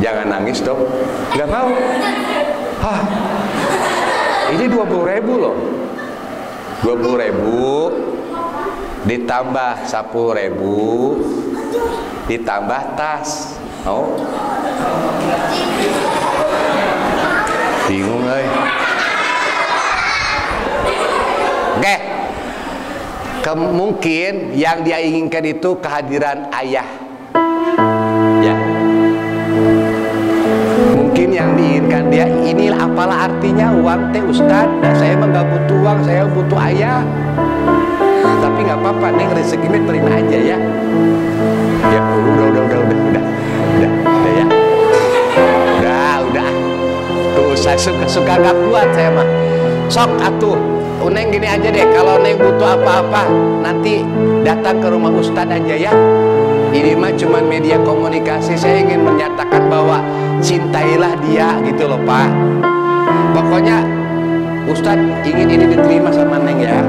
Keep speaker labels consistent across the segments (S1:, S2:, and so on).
S1: Jangan nangis dong. Nggak mau. Hah, ini 20.000 loh. 20.000 ditambah 10.000 ditambah tas. Oh, bingung euy. Oke. Mungkin yang dia inginkan itu kehadiran ayah. Ya. Mungkin yang diinginkan dia, inilah apalah artinya uang teh Ustad. Nah, saya emang gak butuh uang, saya butuh ayah. Tapi nggak apa-apa, neng rezekinya terima aja ya. Ya udah ya. Udah. Tuh saya suka gak kuat saya mah. Sok atuh. Neng gini aja deh, kalau neng butuh apa-apa nanti datang ke rumah Ustad aja ya. Ini mah cuma media komunikasi, saya ingin menyatakan bahwa cintailah dia gitu loh Pak. Pokoknya Ustad ingin ini diterima sama neng ya.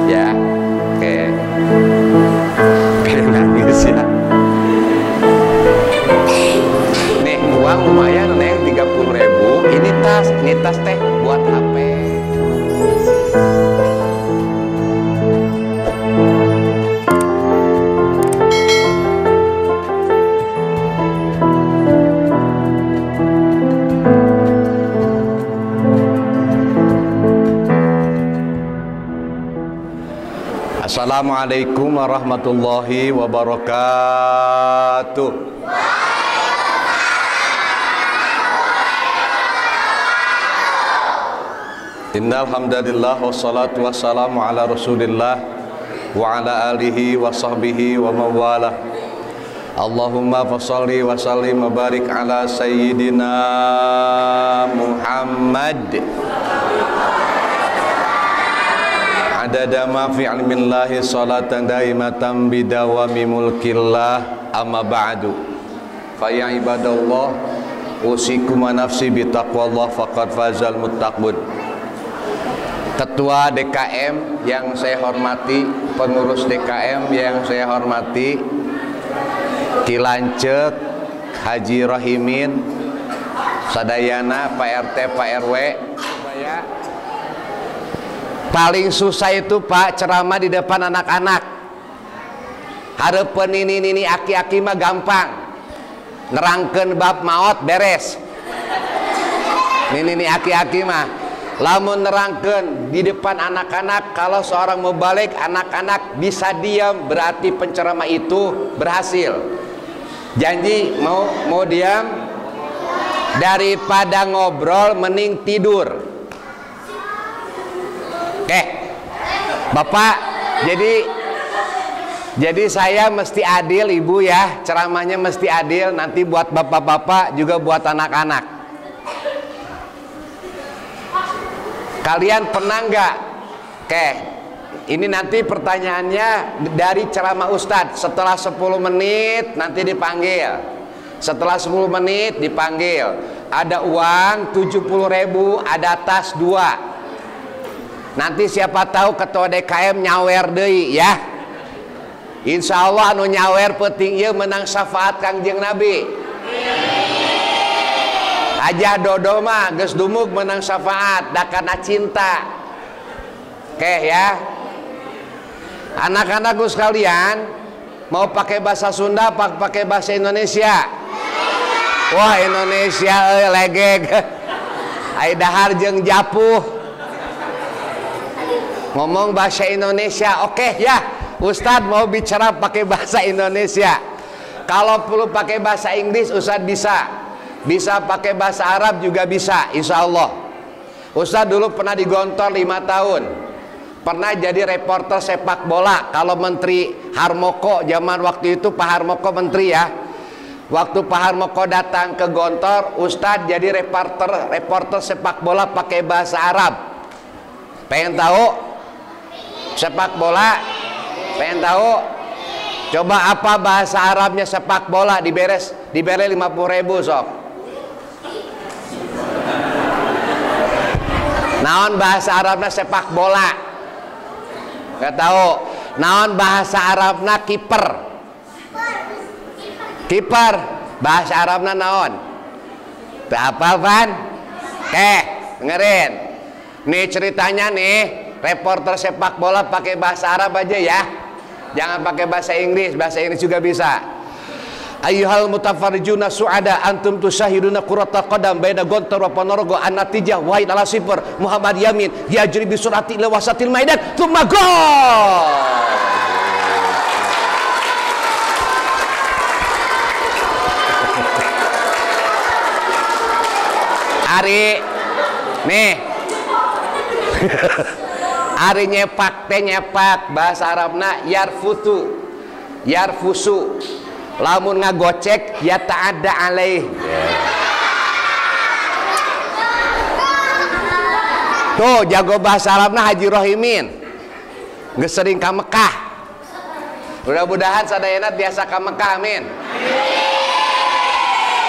S1: Ya, oke. Pengen nangis ya. Nih uang lumayan neng 30.000. Ini tas teh buat HP. Assalamualaikum warahmatullahi wabarakatuh. Innal hamdalillah wassalatu wassalamu ala Rasulillah wa ala alihi wa sahbihi wa mawalah. Allahumma fasholli wa sallim wa barik ala sayyidina Muhammad. Adada ma fi ilmillahi salatan daimatan bidawami mulkillah amma ba'du. Fa ya ibadallah usikum wa nafsi bitaqwallah faqad fazal muttaqun. Ketua DKM yang saya hormati, pengurus DKM yang saya hormati, Kilancek, Haji Rahimin, sadayana Pak RT, Pak RW. Paling susah itu Pak ceramah di depan anak-anak. Hareupeun ini aki-aki mah gampang. Nerangkeun bab maot beres. Ini aki-aki mah lamun nerangkeun di depan anak-anak, kalau seorang mau balik anak-anak bisa diam, berarti penceramah itu berhasil. Janji mau diam, daripada ngobrol mending tidur. Oke, Bapak, jadi saya mesti adil Ibu ya, ceramahnya mesti adil, nanti buat bapak-bapak juga buat anak-anak. Kalian pernah nggak? Oke, ini nanti pertanyaannya dari ceramah Ustadz. Setelah 10 menit nanti dipanggil. Setelah 10 menit dipanggil. Ada uang 70.000, ada tas 2. Nanti siapa tahu ketua DKM nyawer deui ya. Insya Allah anu nyawer penting ieu menang syafaat Kangjeng Nabi. Hajah Dodo mah geus dumug menang syafaat da kana cinta. Oke ya. Anak-anakku sekalian, mau pakai bahasa Sunda apa pakai bahasa Indonesia? Wah, Indonesia euy legeg. Ai dahar jeung japuh. Ngomong bahasa Indonesia, oke ya. Ustadz mau bicara pakai bahasa Indonesia. Kalau perlu pakai bahasa Inggris, Ustadz bisa pakai bahasa Arab juga bisa, insya Allah. Ustadz dulu pernah di Gontor 5 tahun. Pernah jadi reporter sepak bola. Kalau Menteri Harmoko, zaman waktu itu Pak Harmoko menteri ya. Waktu Pak Harmoko datang ke Gontor, Ustadz jadi reporter sepak bola pakai bahasa Arab. Pengen tahu sepak bola? Pengen tahu? Coba apa bahasa Arabnya sepak bola? Diberes 50.000 sok. Naon bahasa Arabnya sepak bola? Gak tahu. Naon bahasa Arabnya kiper? Kiper Bahasa Arabna naon? Teu hafal pan? Dengerin. Nih ceritanya nih, reporter sepak bola pakai bahasa Arab aja ya. Jangan pakai bahasa Inggris juga bisa. Ayyuhal mutafarrijuna su'ada antum tusyahiduna qurrata qadam baina gontar wa ponorogo an-natijah wahid ala sifar Muhammad Yamin yajri bi surati ila wasatil maidan tsumma gol. Ari nih Ari nyepak bahasa Arabna yarfusu lamun ngagocek ya ta'adda alaih. Tuh jago bahasa Arabna Haji Rohimin geus sering ka Mekah. Mudah-mudahan sadayana biasa ka Mekah, amin.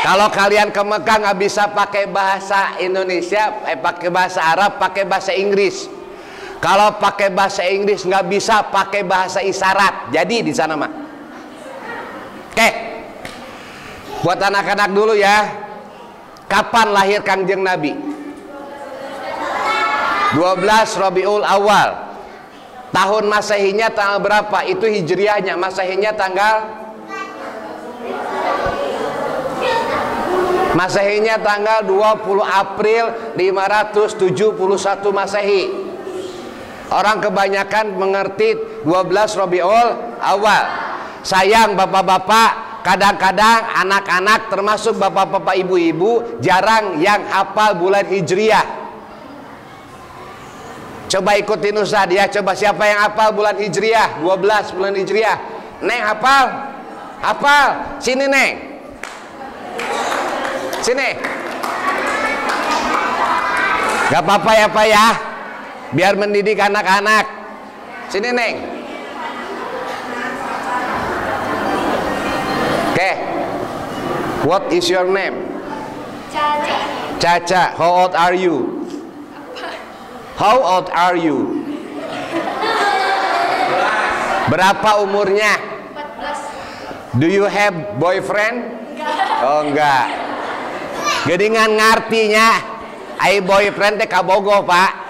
S1: Kalau kalian ke Mekah nggak bisa pakai bahasa Indonesia, pakai bahasa Arab, pakai bahasa Inggris. Kalau pakai bahasa Inggris nggak bisa pakai bahasa isyarat. Jadi di sana mah. Oke. Buat anak-anak dulu ya. Kapan lahir Kangjeng Nabi? 12 Rabiul Awal. Tahun Masehinya tanggal berapa? Itu Hijriahnya. Masehinya tanggal tanggal 20 April 571 Masehi. Orang kebanyakan mengerti 12 Rabiul Awal. Sayang bapak-bapak, kadang-kadang anak-anak termasuk bapak-bapak ibu-ibu jarang yang hafal bulan Hijriah. Coba ikutin Ustaz ya, coba siapa yang hafal bulan Hijriah? 12 bulan Hijriah. Neng hafal? Hafal? Sini Neng. Sini. Gak apa-apa ya Pak ya, biar mendidik anak-anak. Sini Neng. Oke. What is your name?
S2: Caca.
S1: Caca. How old are you? How old are you? Berapa umurnya?
S2: 14.
S1: Do you have boyfriend?
S2: Enggak.
S1: Oh enggak. Gedingan ngartinya ai boyfriend teh kabogoh Pak.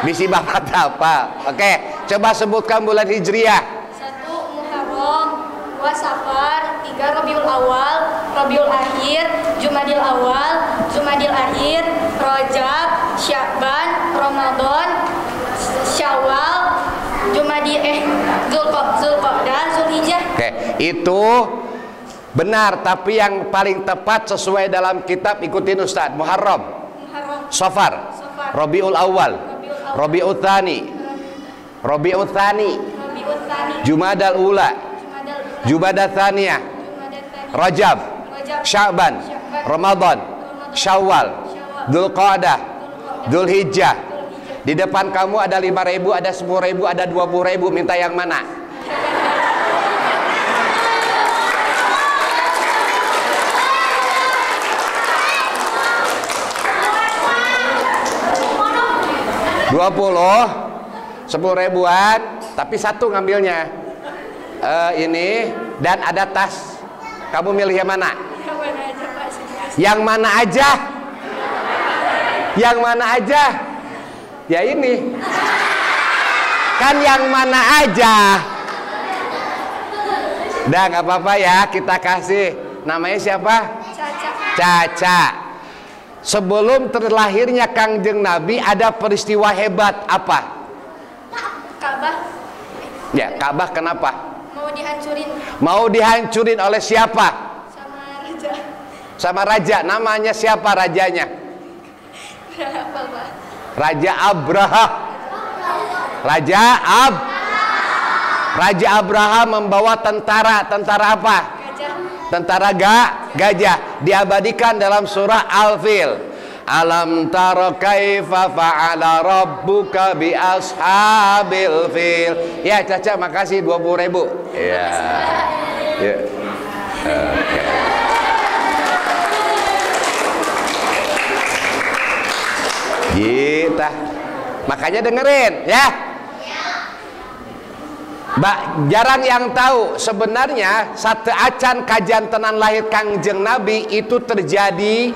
S1: Bisi bapak apa? Oke, coba sebutkan bulan Hijriah.
S2: 1 Muharram, 2 Safar, 3 Rabiul Awal, Rabiul Akhir, Jumadil Awal, Jumadil Akhir, Rajab, Sya'ban, Ramadan, Syawal, Zulqa'dah, Zulhijjah.
S1: Oke, itu benar, tapi yang paling tepat sesuai dalam kitab ikutin Ustaz. Muharram, Safar, Rabiul Awal, Rabiul Tsani, Jumadal Ula, Jumadah Tsaniyah, Rajab, Sya'ban, Ramadan, Syawal, Dzulqa'dah, Dzulhijjah. Di depan kamu ada 5.000, ada 10.000, ada 20.000. Minta yang mana? $20, 10.000-an, tapi satu ngambilnya. Ini dan ada tas. Kamu milih yang mana? Yang mana aja? Yang mana aja? Ya ini. Kan yang mana aja? Udah nggak apa-apa ya, kita kasih. Namanya siapa?
S2: Caca.
S1: Caca. Sebelum terlahirnya Kangjeng Nabi ada peristiwa hebat apa?
S2: Ka'bah.
S1: Ya, Ka'bah kenapa?
S2: Mau dihancurin.
S1: Mau dihancurin oleh siapa?
S2: Sama raja.
S1: Sama raja. Namanya siapa rajanya?
S2: Berapa, Pak?
S1: Raja Abraha. Raja Abraha membawa tentara. Tentara apa?
S2: Gajah.
S1: Tentara gajah. Diabadikan dalam surah Al-Fil. Alam tara kaifa fa'ala rabbuka bi ashabil fil. Ya Caca, makasih 20.000. Ya. Ya. Oke. Gitu. Makanya dengerin ya. Jarang yang tahu sebenarnya satu acan kajian tenan lahir Kangjeng Nabi itu terjadi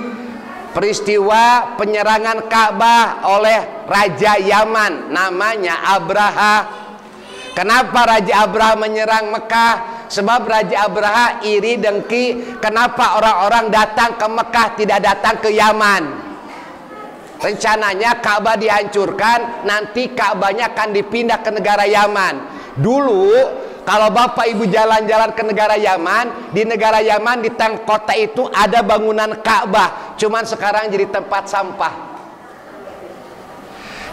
S1: peristiwa penyerangan Ka'bah oleh Raja Yaman namanya Abraha. Kenapa Raja Abraha menyerang Mekah? Sebab Raja Abraha iri dengki kenapa orang-orang datang ke Mekah tidak datang ke Yaman. Rencananya Ka'bah dihancurkan, nanti Ka'bahnya akan dipindah ke negara Yaman. Dulu kalau Bapak Ibu jalan-jalan ke negara Yaman, di negara Yaman di tengah kota itu ada bangunan Ka'bah, cuman sekarang jadi tempat sampah.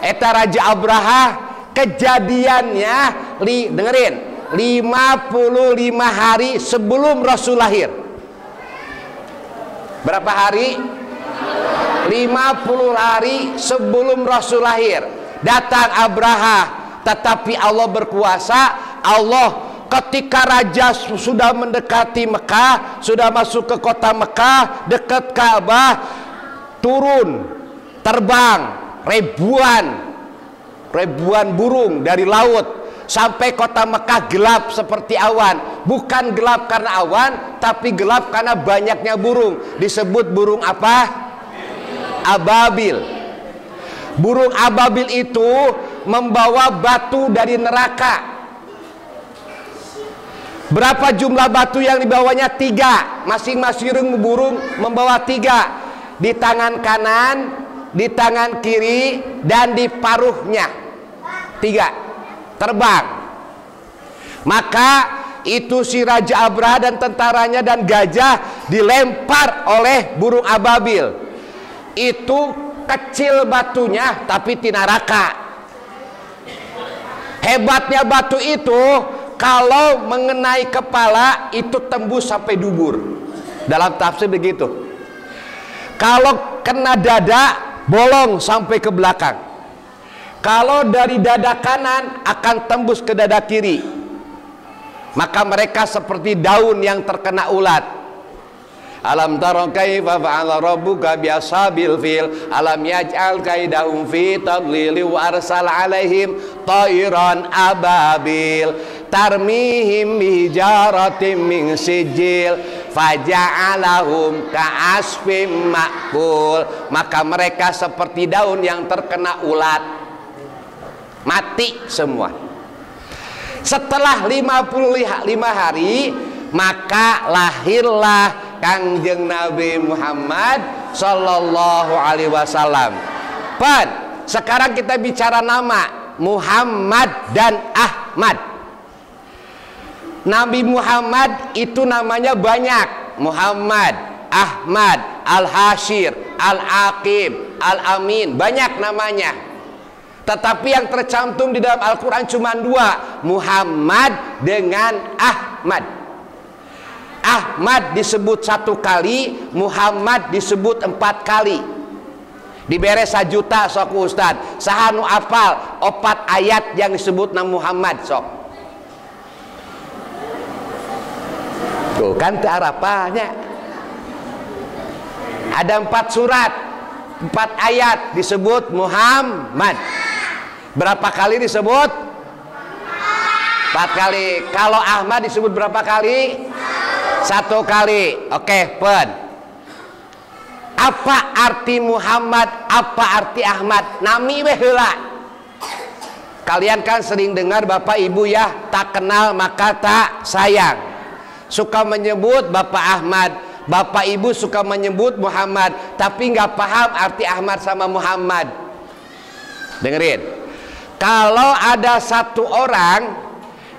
S1: Eta Raja Abraha kejadiannya dengerin 55 hari sebelum Rasul lahir. Berapa hari? 50 hari sebelum Rasul lahir datang Abraha, tetapi Allah berkuasa. Allah ketika raja sudah mendekati Mekah, sudah masuk ke kota Mekah dekat Ka'bah, turun terbang ribuan burung dari laut sampai kota Mekah gelap seperti awan. Bukan gelap karena awan, tapi gelap karena banyaknya burung. Disebut burung apa? Ababil. Burung ababil itu membawa batu dari neraka. Berapa jumlah batu yang dibawanya? 3. Masing-masing burung membawa 3. Di tangan kanan, di tangan kiri, dan di paruhnya. 3. Terbang. Maka itu si Raja Abraha dan tentaranya dan gajah dilempar oleh burung ababil. Itu kecil batunya tapi di neraka. Hebatnya batu itu kalau mengenai kepala itu tembus sampai dubur. Dalam tafsir begitu. Kalau kena dada bolong sampai ke belakang. Kalau dari dada kanan akan tembus ke dada kiri. Maka mereka seperti daun yang terkena ulat. Alam tara kaifa fa'ala rabbuka biashabil fil alam yaj'al kaidahum fi tadlil wa arsala alaihim tayran ababil tarmihim bihijaratin min sijil faja'alahum ka'asfim ma'kul. Maka mereka seperti daun yang terkena ulat, mati semua. Setelah 55 hari maka lahirlah Kangjeng Nabi Muhammad Sallallahu Alaihi Wasallam. Sekarang kita bicara nama Muhammad dan Ahmad. Nabi Muhammad itu namanya banyak. Muhammad, Ahmad, Al-Hashir, Al-Aqib, Al-Amin, banyak namanya. Tetapi yang tercantum di dalam Al-Quran cuma 2, Muhammad dengan Ahmad. Ahmad disebut 1 kali, Muhammad disebut 4 kali. Diberi 1 juta sok Ustad. Sahanu apal 4 ayat yang disebut nama Muhammad sok. Tuh kan te arapahnya. Ada 4 surat, 4 ayat disebut Muhammad. Berapa kali disebut? 4 kali. Kalau Ahmad disebut berapa kali? 1 kali. Oke, apa arti Muhammad? Apa arti Ahmad? Nami weh heula. Kalian kan sering dengar Bapak Ibu ya, tak kenal maka tak sayang. Suka menyebut Bapak Ahmad, Bapak Ibu suka menyebut Muhammad, tapi nggak paham arti Ahmad sama Muhammad. Dengerin. Kalau ada 1 orang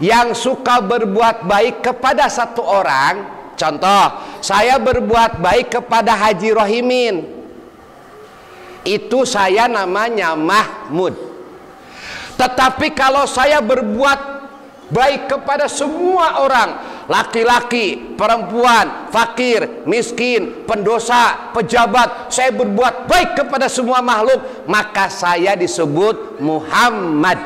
S1: yang suka berbuat baik kepada 1 orang, contoh, saya berbuat baik kepada Haji Rohimin, itu saya namanya Mahmud. Tetapi kalau saya berbuat baik kepada semua orang, laki-laki, perempuan, fakir, miskin, pendosa, pejabat, saya berbuat baik kepada semua makhluk, maka saya disebut Muhammad.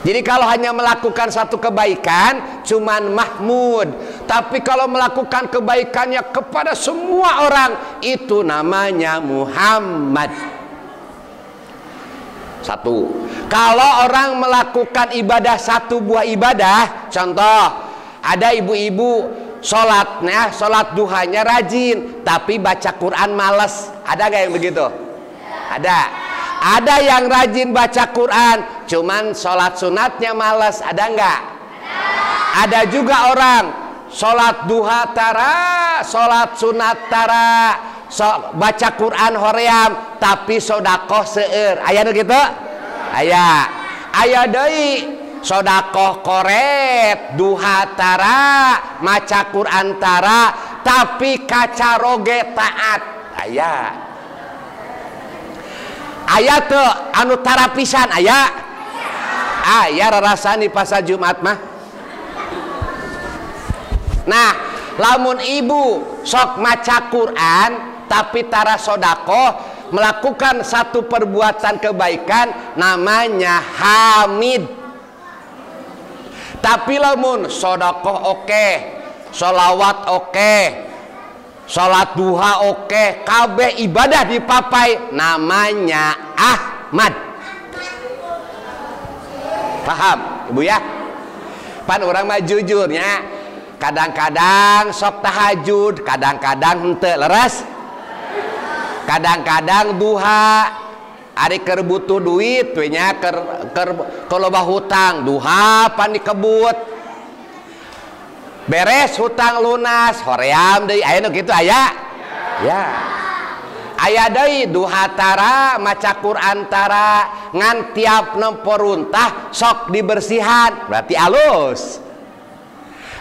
S1: Jadi kalau hanya melakukan 1 kebaikan cuman Mahmud, tapi kalau melakukan kebaikannya kepada semua orang itu namanya Muhammad. Satu. Kalau orang melakukan ibadah satu buah ibadah, contoh ada ibu-ibu sholatnya, sholat duhanya rajin, tapi baca Quran males. Ada gak yang begitu? Ada. Ada yang rajin baca Quran, cuman sholat sunatnya males. Ada nggak? Ada juga orang sholat duha tara, sholat sunat tara, baca Quran hoream, tapi sodakoh seueur. Aya nu gitu? Aya deui sodakoh koret, duha tara, maca Quran tara, tapi kacaroge taat. Aya tuh anu tara pisan aya. Aya rarasan di pasar Jumat mah. Nah, lamun ibu sok maca Quran tapi tara sodakoh, melakukan satu perbuatan kebaikan, namanya hamid. Tapi lamun sodakoh oke, sholawat oke, sholat duha oke, kabeh ibadah dipapai, namanya Ahmad. Paham ibu ya? Pan orang mah jujurnya, kadang-kadang sok tahajud, kadang-kadang henteu leres, kadang-kadang duha, ari keur butuh duit we nya keur loba hutang, duha pan dikebut, beres hutang lunas hoream deui. Aya nu kitu aya? Ya. Aya deui duha tara, maca Quran tara, ngan tiap nempo runtah sok dibersihan, berarti alus.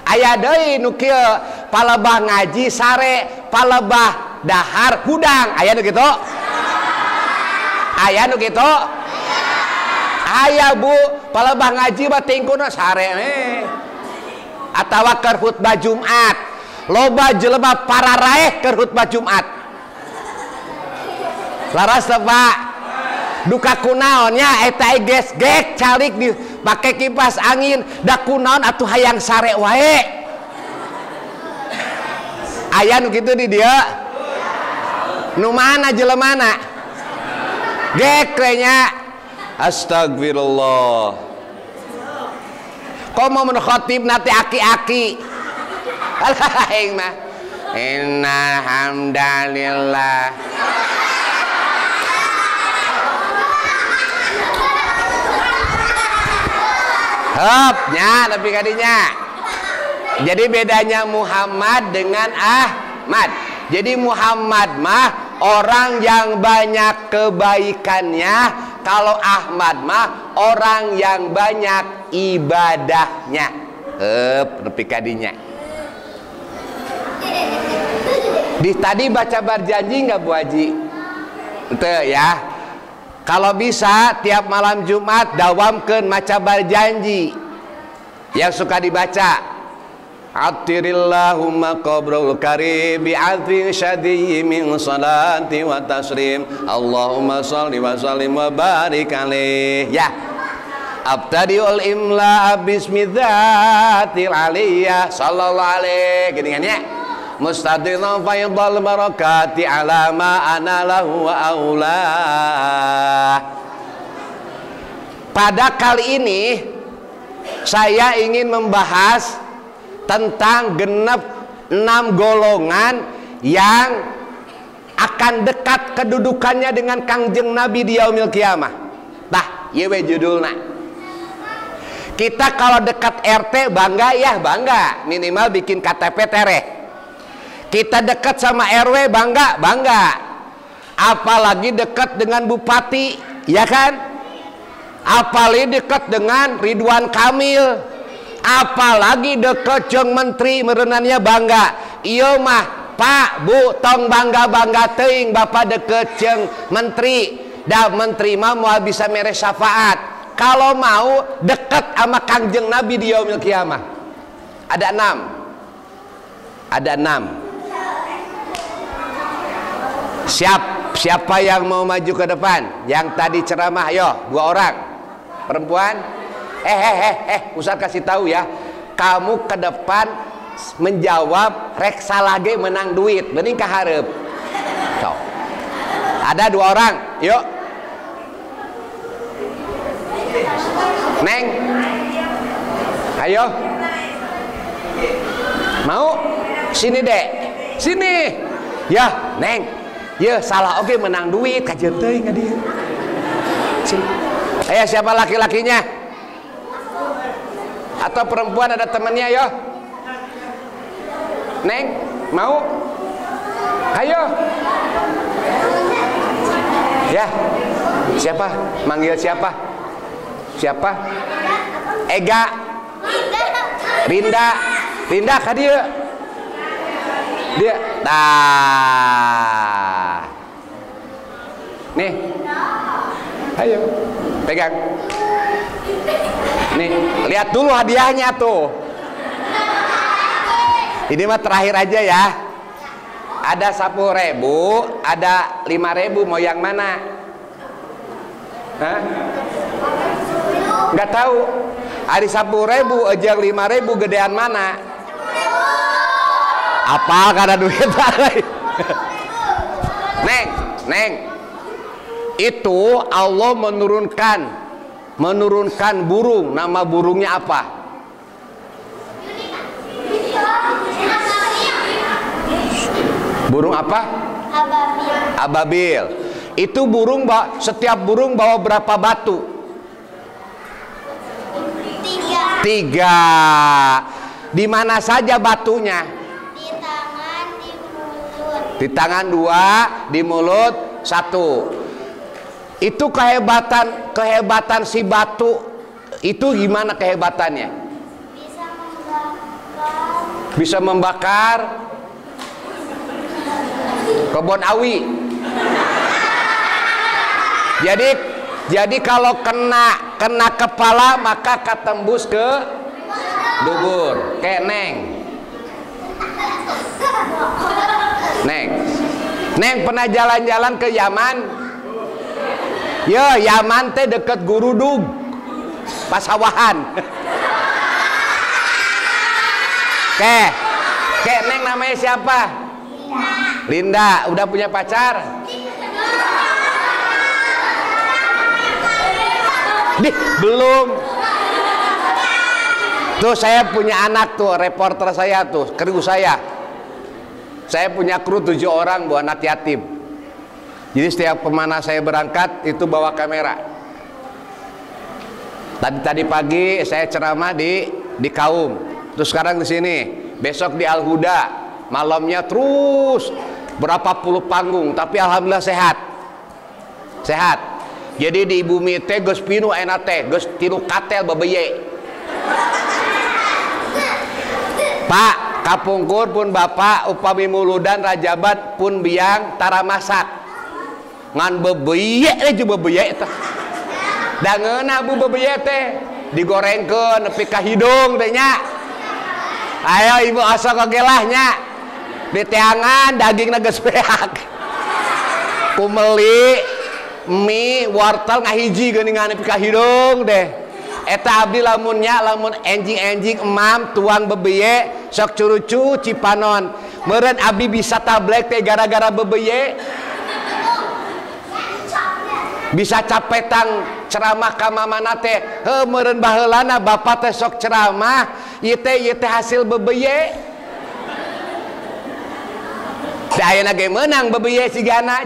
S1: Aya deui nu kieu palebah ngaji sare, palebah dahar hudang. Aya nu kitu? Aya nu kitu? Aya Bu, palebah ngaji mah tingkuna sare atawa keur khutbah Jumat. Loba jelema pararaeh keur khutbah Jumat. Laras Pak, duka kunaonnya eta gesgek calik dipake kipas angin, da kunaon atuh hayang sare wae. Aya nu kitu di dieu? Nu mana jelemana? Gek we nya. Astagfirullah. Komo mun khatib nate aki-aki. Aing mah innal hamdalillah. Hopnya tapi kadinya. Jadi bedanya Muhammad dengan Ahmad. Jadi Muhammad mah orang yang banyak kebaikannya, kalau Ahmad mah orang yang banyak ibadahnya. Tapi kadinya. Tadi baca berjanji nggak Bu Haji? Betul ya. Kalau bisa tiap malam Jumat dawamkeun maca berjanji yang suka dibaca. Atirillahumma qabrul karim bi'adri syadiyyi min salati wa taslim. Allahumma shalli wa sallim wa barik alaih. Ya. Abtadiul imla bismidzatil aliyah sallallahu alaihi geuningannya. Mustadillan faydal barakati ala ma ana lahu wa aulah. Pada kali ini saya ingin membahas tentang genep 6 golongan yang akan dekat kedudukannya dengan Kangjeng Nabi di yaumil kiamah. Tah, ieu we judulna. Kita kalau dekat RT bangga ya, bangga, minimal bikin KTP tereh. Kita dekat sama RW bangga, bangga. Apalagi dekat dengan bupati, ya kan? Apalagi dekat dengan Ridwan Kamil. Apalagi dekat jeung menteri merenannya bangga. Ieu mah Pak, Bu, tong bangga-bangga teuing Bapak deket jeung menteri. Da menteri mah moal bisa mere syafaat. Kalau mau dekat sama Kangjeng Nabi di yaumil kiamah. Ada 6. Ada 6. Siapa yang mau maju ke depan? Yang tadi ceramah, ayo, 2 orang. Perempuan? Ustaz kasih tahu ya. Kamu ke depan menjawab rek salah ge menang duit. Bening ka hareup. Ada 2 orang. Yuk. Neng, ayo. Mau? Sini dek, sini. Ya, Neng. Ya salah oke menang duit kajian teh nggak dia. Sini. Ayo siapa laki-lakinya? Atau perempuan ada temannya yo? Neng, mau? Ayo. Ya. Siapa? Manggil siapa? Siapa? Ega. Rinda. Rinda ka dia. Dia. Dah. Nih. Ayo. Pegang. Nih, lihat dulu hadiahnya tuh. Ini mah terakhir aja ya. Ada 10.000, ada 5.000, mau yang mana? Hah? Nggak tahu. Ada 10.000, aja 5.000, gedean mana? Apa karena duit? Neng, itu Allah menurunkan burung. Nama burungnya apa? Burung apa? Ababil. Itu burung, setiap burung bawa berapa batu? 3. Di mana saja batunya?
S2: Di tangan, di mulut.
S1: Di tangan 2, di mulut 1. Itu kehebatan si batu. Itu gimana kehebatannya? Bisa membakar kebun awi. Jadi kalau kena kepala maka ketembus ke dubur. Kayak Neng pernah jalan-jalan ke Yaman? Ya, Yaman teh deket Gurudug, pasawahan. Kayak Neng namanya siapa? Linda. Udah punya pacar? Belum. Tuh saya punya anak tuh, reporter saya tuh, kru saya. Saya punya kru 7 orang, bu, anak yatim. Jadi setiap kemana saya berangkat itu bawa kamera. Tadi pagi saya ceramah di Kaum, terus sekarang di sini, besok di Al Huda, malamnya terus berapa puluh panggung, tapi alhamdulillah sehat. Jadi di bumi teh geus pinu enak teh, geus 3 katel babeye. Pak, kapungkur pun bapak upami muludan rajabat pun biang tara masak. Ngan babeye teh ju babeye teh. Da ngeunah bu babeye teh digorengkeun nepi ka hidung teh nya. Ayo ibu asok ogelah nya. Di teangan dagingna geus beak. Kumeli mie wortel ngahiji geuningan nepi ka hidung deh. Eta abdi lamun enjing emam tuang bebeye sok curucu cipanon. Meureun abdi bisa tablek teh gara-gara bebeye. Bisa capetang ceramah ka mamana teh. Heuh meureun baheulana bapak teh sok ceramah, ieu teh hasil bebeye. Da ayeuna ge meunang bebeye jigana.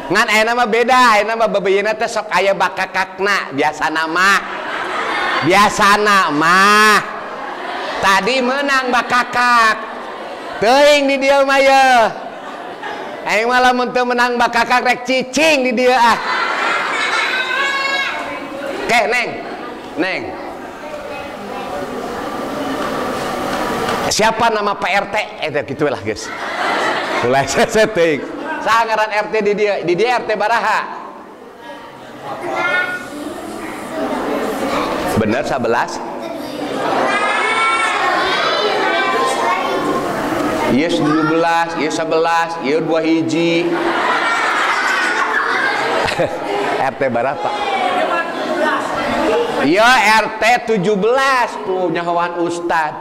S1: Ngan ayeuna mah beda, ayeuna mah bebeyeuna teh sok aya bakakakna, biasana mah. Tadi menang bakakak. Teuing di dieu mah ye. Aing mah lamun teu menang bakakak rek cicing di dieu ah. Ke Neng. Siapa nama Pak RT? Gitu lah guys. Mulai setting. Sangaran RT di dia RT baraha. Bener 11. Iya 17, iya 11, iya 2 hiji. RT berapa? Iya RT 17 tuh nyahoan Ustad.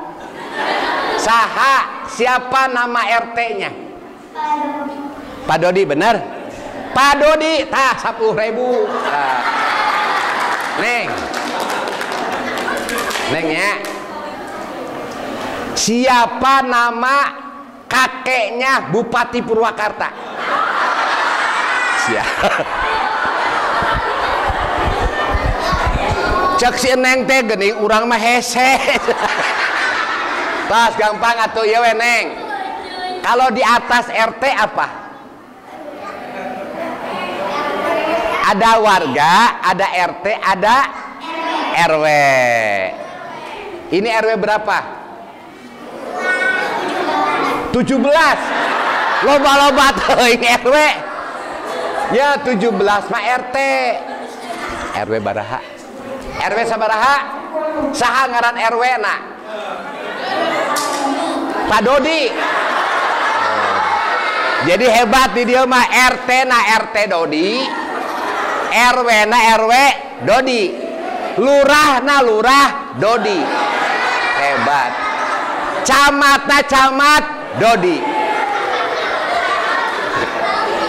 S1: Saha? Siapa nama RT-nya? Pak Dodi bener? Pak Dodi tah 10.000. Neng. Neng ya. Siapa nama kakeknya Bupati Purwakarta? Siapa? Cek si Neng teh geuning urang mah hese. Pas gampang atuh ieu we Neng. Kalau di atas RT apa? Ada warga, ada RT, ada RW. Ini RW berapa? 17. Loba-loba teuing RW. Ya 17 mah RT. RW baraha? RW sabaraha? Saha ngaran RW na? Pak Dodi. Jadi hebat di dia mah RT na RT Dodi, RW na RW Dodi, lurah na lurah Dodi. Hebat. Camat na camat Dodi.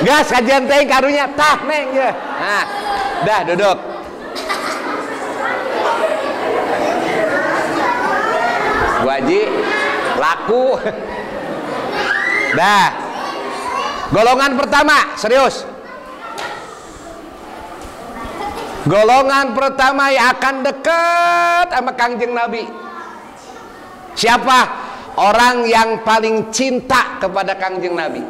S1: Gas kajian teh karunya tah Neng ya. Nah, dah duduk. Bu Haji laku. Dah. Golongan pertama, serius. Golongan pertama yang akan dekat sama Kangjeng Nabi. Siapa? Orang yang paling cinta kepada Kangjeng Nabi.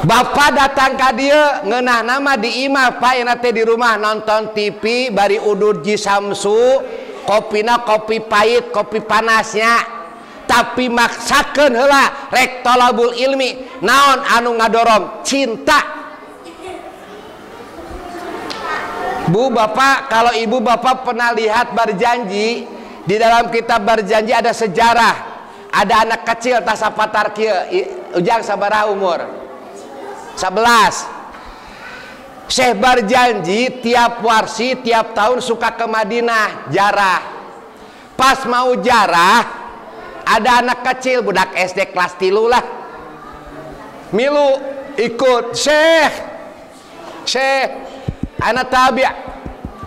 S1: Bapak datang ke dia ngeunah nama di imah Pak yang nanti di rumah nonton TV bari udur ji samsu, kopina kopi pahit, kopi panasnya, tapi maksakeun heula rek tolabul ilmi. Naon anu ngadorong? Cinta. Bu Bapak, kalau Ibu Bapak pernah lihat berjanji, di dalam kitab berjanji ada sejarah. Ada anak kecil tasapatar kieu, ujang sabaraha umur? 11. Syekh berjanji tiap warsi, tiap tahun suka ke Madinah jarah. Pas mau jarah, ada anak kecil budak SD kelas 3 lah. Milu ikut Syekh. Syekh, ana tabi',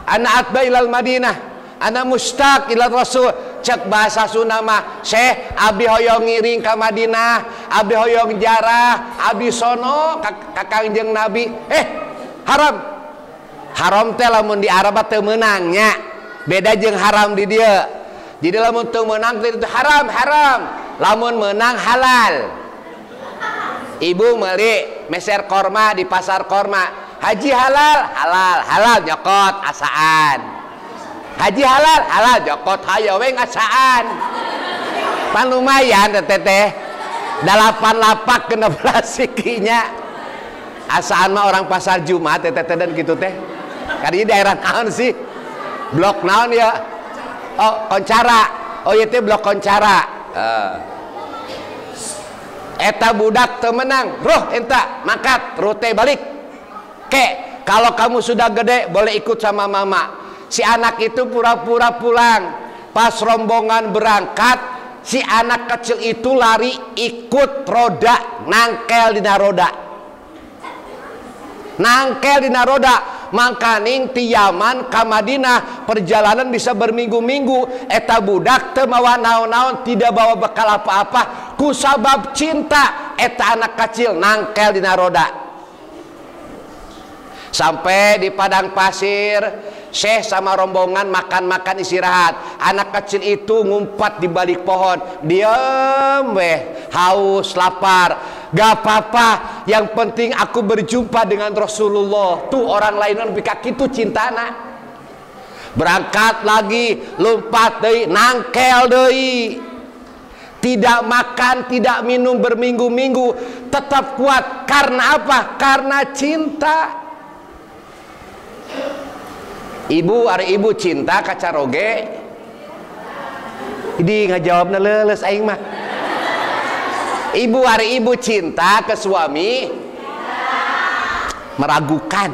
S1: ana atba ilal Madinah, ana mustaq ilal Rasul. Cek bahasa Sunda mah, Syekh abi hoyong ngiring ke Madinah, abi hoyong jarah, abi sono ka Kangjeng Nabi. Haram. Haram teh lamun di Arab teu meunangnya. Beda jeung haram di dieu. Jadi lamun teu meunang teh itu haram. Lamun meunang halal. Ibu meuli meser korma di pasar korma. Haji halal nyokot asaan. Haji halal jokot hayo we ngasaan. Pan lumayan teteh 8 lapak 16 sikinya. Asaan mah orang pasar Jumat teteh dan gitu teh. Kali daerah naon sih? Blok naon ya? Oh, Koncara. Oh ieu teh blok Koncara. Eta budak teu menang. Roh enta makat rute balik. Ke, kalau kamu sudah gede boleh ikut sama mama. Si anak itu pura-pura pulang. Pas rombongan berangkat, si anak kecil itu lari ikut roda, nangkel dina roda. Nangkel dina roda, mangkaning ti Yaman ka Madinah perjalanan bisa berminggu-minggu. Eta budak teu mawa naon-naon, tidak bawa bekal apa-apa, ku sabab cinta eta anak kecil nangkel dina roda. Sampai di padang pasir, Syekh sama rombongan makan-makan istirahat. Anak kecil itu ngumpat di balik pohon. Diam weh, haus, lapar. Gak apa-apa, yang penting aku berjumpa dengan Rasulullah. Tuh orang lain lebih kaki itu cintana. Berangkat lagi, lompat deui, nangkel deui. Tidak makan, tidak minum berminggu-minggu, tetap kuat. Karena apa? Karena cinta. Ibu, ari ibu cinta ka caroge. Idi ngajawabna leuleus aing mah. Ibu, ari ibu cinta ke suami? Meragukan.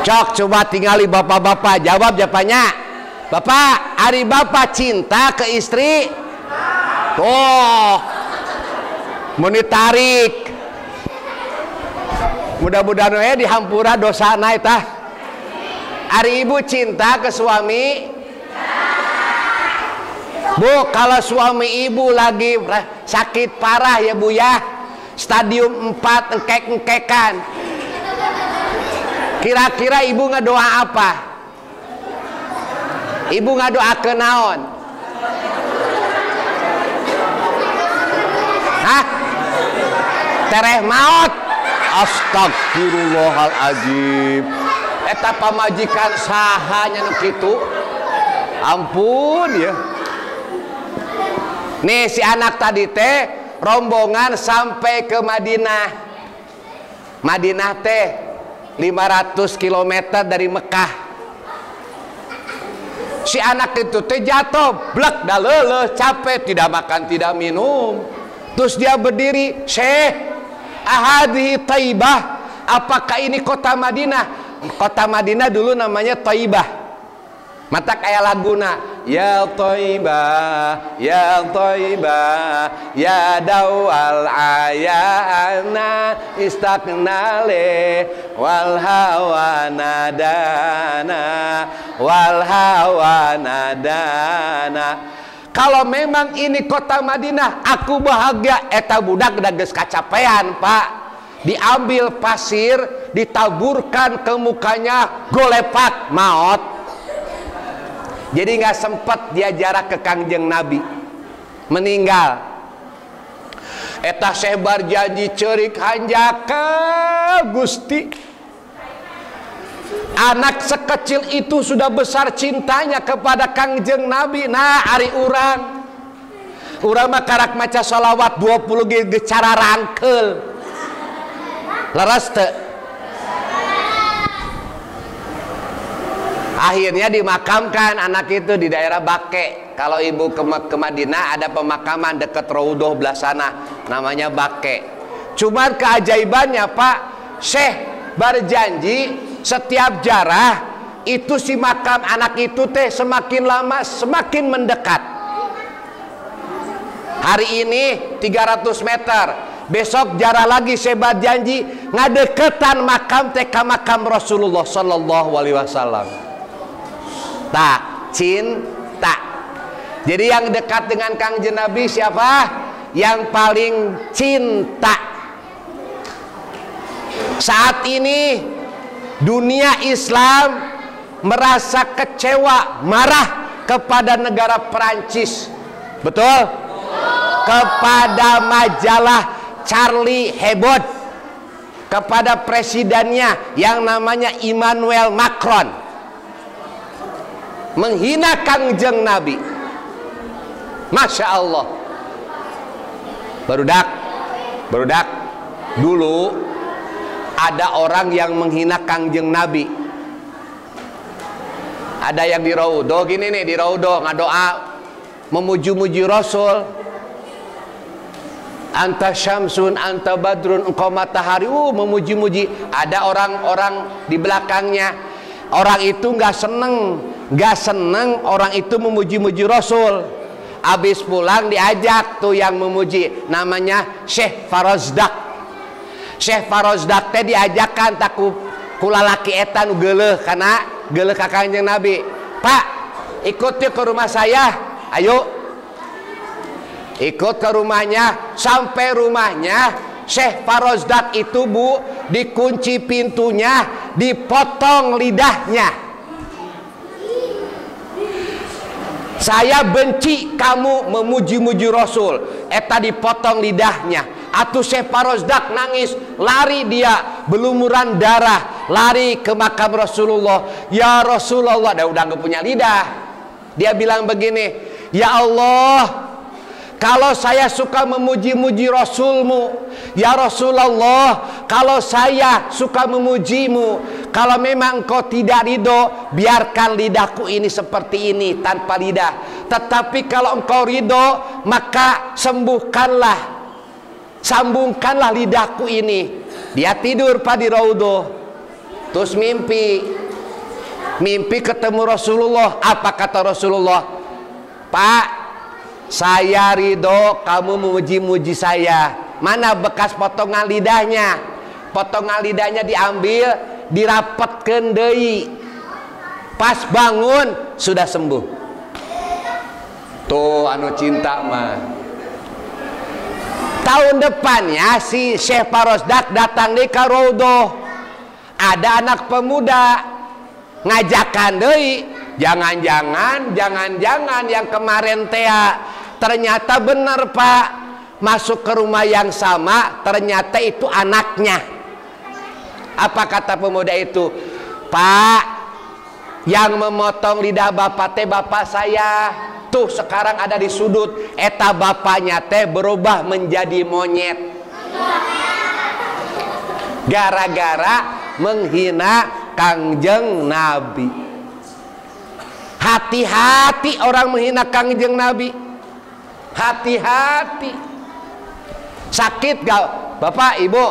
S1: Cok, coba tinggali bapak-bapak, jawab jawabannya. Bapak, ari bapak cinta ke istri? Oh, mau ditarik. Mudah-mudahan we dihampura dosana eta. Ari ibu cinta ke suami? Bu, kalau suami ibu lagi sakit parah ya bu ya, stadium 4 engkek-engkekan, kira-kira ibu ngedoa apa? Ibu ngadoakeun naon? Hah? Tereh maot. Astagfirullahaladzim. Eta pamajikan sahanya nu kitu. Ampun ya. Nih si anak tadi teh rombongan sampai ke Madinah. Madinah teh 500 km dari Mekah. Si anak itu teh jatuh, blek dah leuleuh, capek, tidak makan, tidak minum. Terus dia berdiri, "Syekh, ahadhi Taibah, apakah ini kota Madinah?" Kota Madinah dulu namanya Taibah. Mata kayak laguna, ya Taibah, ya Taibah, ya dawal ayana istaknale wal hawa nadana wal hawa nadana. Kalau memang ini kota Madinah, aku bahagia. Eta budak geus kacapean, Pak. Diambil pasir, ditaburkan ke mukanya, golepat maot. Jadi nggak sempat dia jarak ke Kangjeng Nabi, meninggal. Eta sebar janji ceurik hanjaka Gusti. Anak sekecil itu sudah besar cintanya kepada Kangjeng Nabi. Nah, ari urang mah karak maca sholawat 20 ge cara rangkeul. Leres teu? Akhirnya dimakamkan anak itu di daerah Bake. Kalau ibu ke Madinah ada pemakaman dekat Raudhah belah sana, namanya Bake. Cuman keajaibannya Pak, Syekh berjanji setiap jarah itu si makam anak itu teh semakin lama semakin mendekat. Hari ini 300 meter, besok jarah lagi saya berjanji ngadeketan makam teh ka makam Rasulullah sallallahu alaihi wasallam. Tak, cinta. Jadi yang dekat dengan Kangjeng Nabi siapa? Yang paling cinta. Saat ini dunia Islam merasa kecewa, marah kepada negara Perancis. Betul? Kepada majalah Charlie Hebdo, kepada presidennya yang namanya Emmanuel Macron. Menghina Kangjeng Nabi. Masya Allah. Barudak dulu ada orang yang menghina Kangjeng Nabi. Ada yang di Raudhah gini nih, di Raudhah ngadoa memuji-muji Rasul. Anta syamsun, anta badrun, engkau matahari, memuji-muji. Ada orang-orang di belakangnya. Orang itu nggak seneng orang itu memuji-muji Rasul. Habis pulang diajak tuh yang memuji, namanya Syekh Farozdak. Syekh Farozdak teh diajakan taku kulalaki etan geuleuh kana geuleuh ka Kangjeng Nabi. Pak, ikut yuk ke rumah saya. Ayo. Ikut ke rumahnya. Sampai rumahnya Syekh Farozdak itu bu, dikunci pintunya, dipotong lidahnya. Saya benci kamu memuji-muji Rasul. Eta dipotong lidahnya. Atuh Syekh Farozdak nangis, lari dia berlumuran darah, lari ke makam Rasulullah. Ya Rasulullah, udah gak punya lidah. Dia bilang begini, ya Allah, kalau saya suka memuji-muji Rasulmu, ya Rasulullah, kalau saya suka memujimu, kalau memang engkau tidak ridho, biarkan lidahku ini seperti ini, tanpa lidah. Tetapi kalau engkau ridho, maka sambungkanlah lidahku ini. Dia tidur Pak di Raudhah. Terus mimpi ketemu Rasulullah. Apa kata Rasulullah? Pak, saya ridho kamu memuji-muji saya. Mana bekas potongan lidahnya? potongan lidahnya diambil, dirapetkeun deui. Pas bangun sudah sembuh. Tuh anu cinta mah. Tahun depannya si Syekh Farosdak datang di Karodoh. Ada anak pemuda ngajakan deui, jangan-jangan yang kemarin teh ternyata benar Pak, masuk ke rumah yang sama ternyata itu anaknya. Apa kata pemuda itu? Pak, yang memotong lidah bapak teh bapak saya. Tuh sekarang ada di sudut, eta bapaknya teh berubah menjadi monyet gara-gara menghina Kangjeng Nabi. Hati-hati orang menghina Kangjeng Nabi, hati-hati. Sakit gak Bapak Ibu?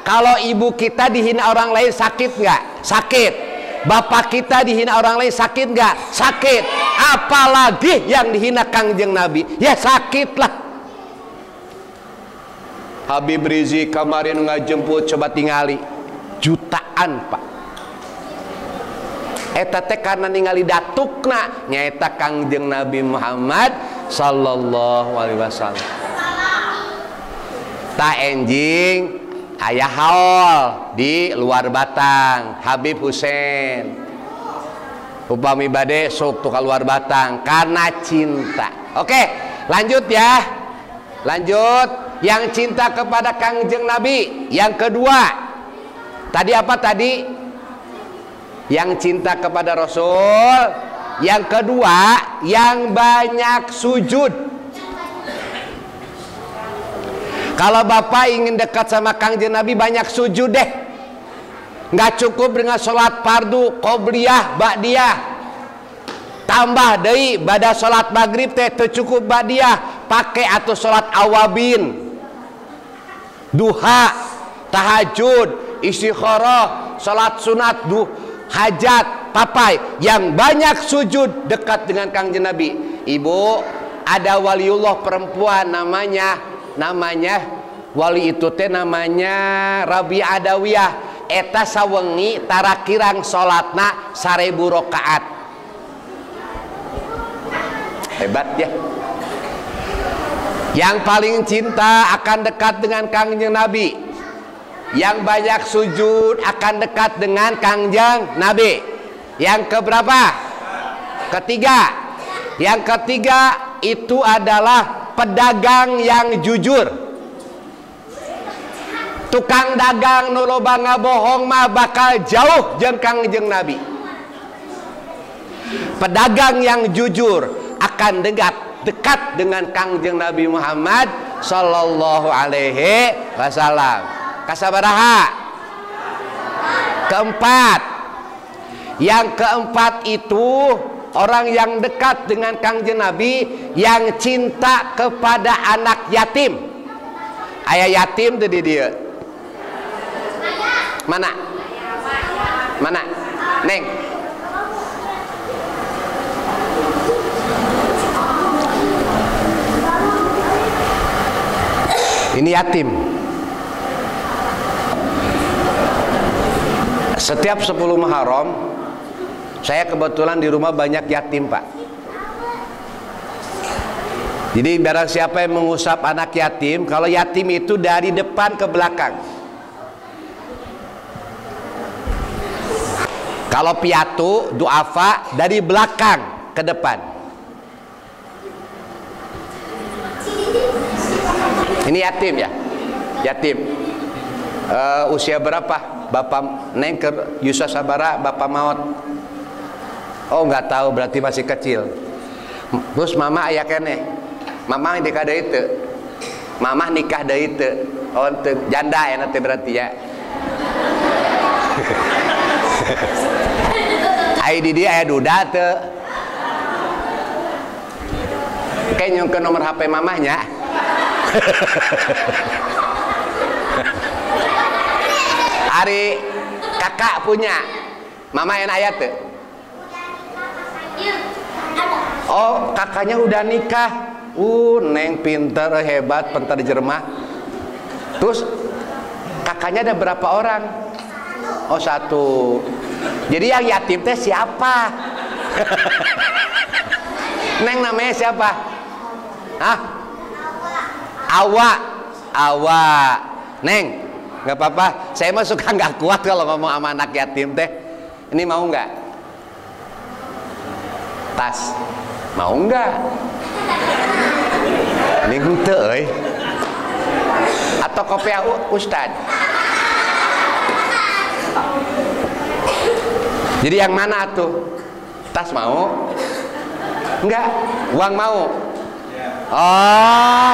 S1: Kalau ibu kita dihina orang lain sakit gak? Sakit. Bapak kita dihina orang lain sakit gak? Sakit. Apalagi yang dihina Kangjeng Nabi, ya sakit lah. Habib Rizik kemarin ngajemput, coba tingali jutaan Pak. Eta teh karena ningali datukna nyaeta Kangjeng Nabi Muhammad sallallahu alaihi wasallam. Ta enjing aya haul di luar Batang, Habib Hussein. Upami bade sok tuh keluar Batang karena cinta. Oke, lanjut ya. Lanjut, yang cinta kepada Kangjeng Nabi. Yang kedua, tadi apa tadi? Yang cinta kepada Rasul. Yang kedua, yang banyak sujud. Kalau Bapak ingin dekat sama Kangjeng Nabi, banyak sujud deh. Nggak cukup dengan sholat fardu, qobliyah, ba'diyah. Tambah deui pada sholat maghrib teh teu cukup ba'diyah, pakai atau sholat awabin, duha, tahajud, istikharah, sholat sunat, hajat, papai. Yang banyak sujud dekat dengan Kangjeng Nabi. Ibu, ada waliullah perempuan namanya wali itu teh namanya Rabi Adawiyah. Eta sawengi tarakirang sholatna 1000 rakaat. Hebat ya. Yang paling cinta akan dekat dengan Kangjeng Nabi, yang banyak sujud akan dekat dengan Kangjeng Nabi. Yang keberapa? Ketiga. Yang ketiga itu adalah pedagang yang jujur. Tukang dagang nu loba ngabohong mah bakal jauh jeung Kangjeng Nabi. Pedagang yang jujur akan dekat dengan Kangjeng Nabi Muhammad sallallahu alaihi wasallam. Kasabaraha? Keempat. Yang keempat itu orang yang dekat dengan Kangjeng Nabi, yang cinta kepada anak yatim. Aya yatim teh di dieu. Mana? Mana? Neng. Ini yatim. Setiap 10 Muharram saya kebetulan di rumah banyak yatim Pak. Jadi barang siapa yang mengusap anak yatim, kalau yatim itu dari depan ke belakang. Kalau piatu, duafa dari belakang ke depan. Ini yatim ya, yatim. Usia berapa? Bapak Neng ke Yusa Sabara, Bapak maut. Oh nggak tahu, berarti masih kecil. Terus mama aya kene, mama nikah deui teu? Mama nikah deui teu? Oh teu, janda ya nanti berarti ya. Ai di dia aya duda teu? Kayak nyong ke nomor HP mamahnya. Ari kakak punya, mama yang ayat tuh. Oh kakaknya udah nikah. Neng pinter, hebat, pinter jermah. Terus Kakaknya ada berapa orang? Oh, 1. Jadi yang yatim teh siapa? Neng namanya siapa? Hah? Awa. Neng, nggak apa-apa. Saya mah suka nggak kuat kalau ngomong sama anak yatim teh. Ini mau nggak? Tas, mau nggak? Ini henteu, atau kopi Ustad? Jadi yang mana tuh? Tas mau? Enggak, uang mau? Oh.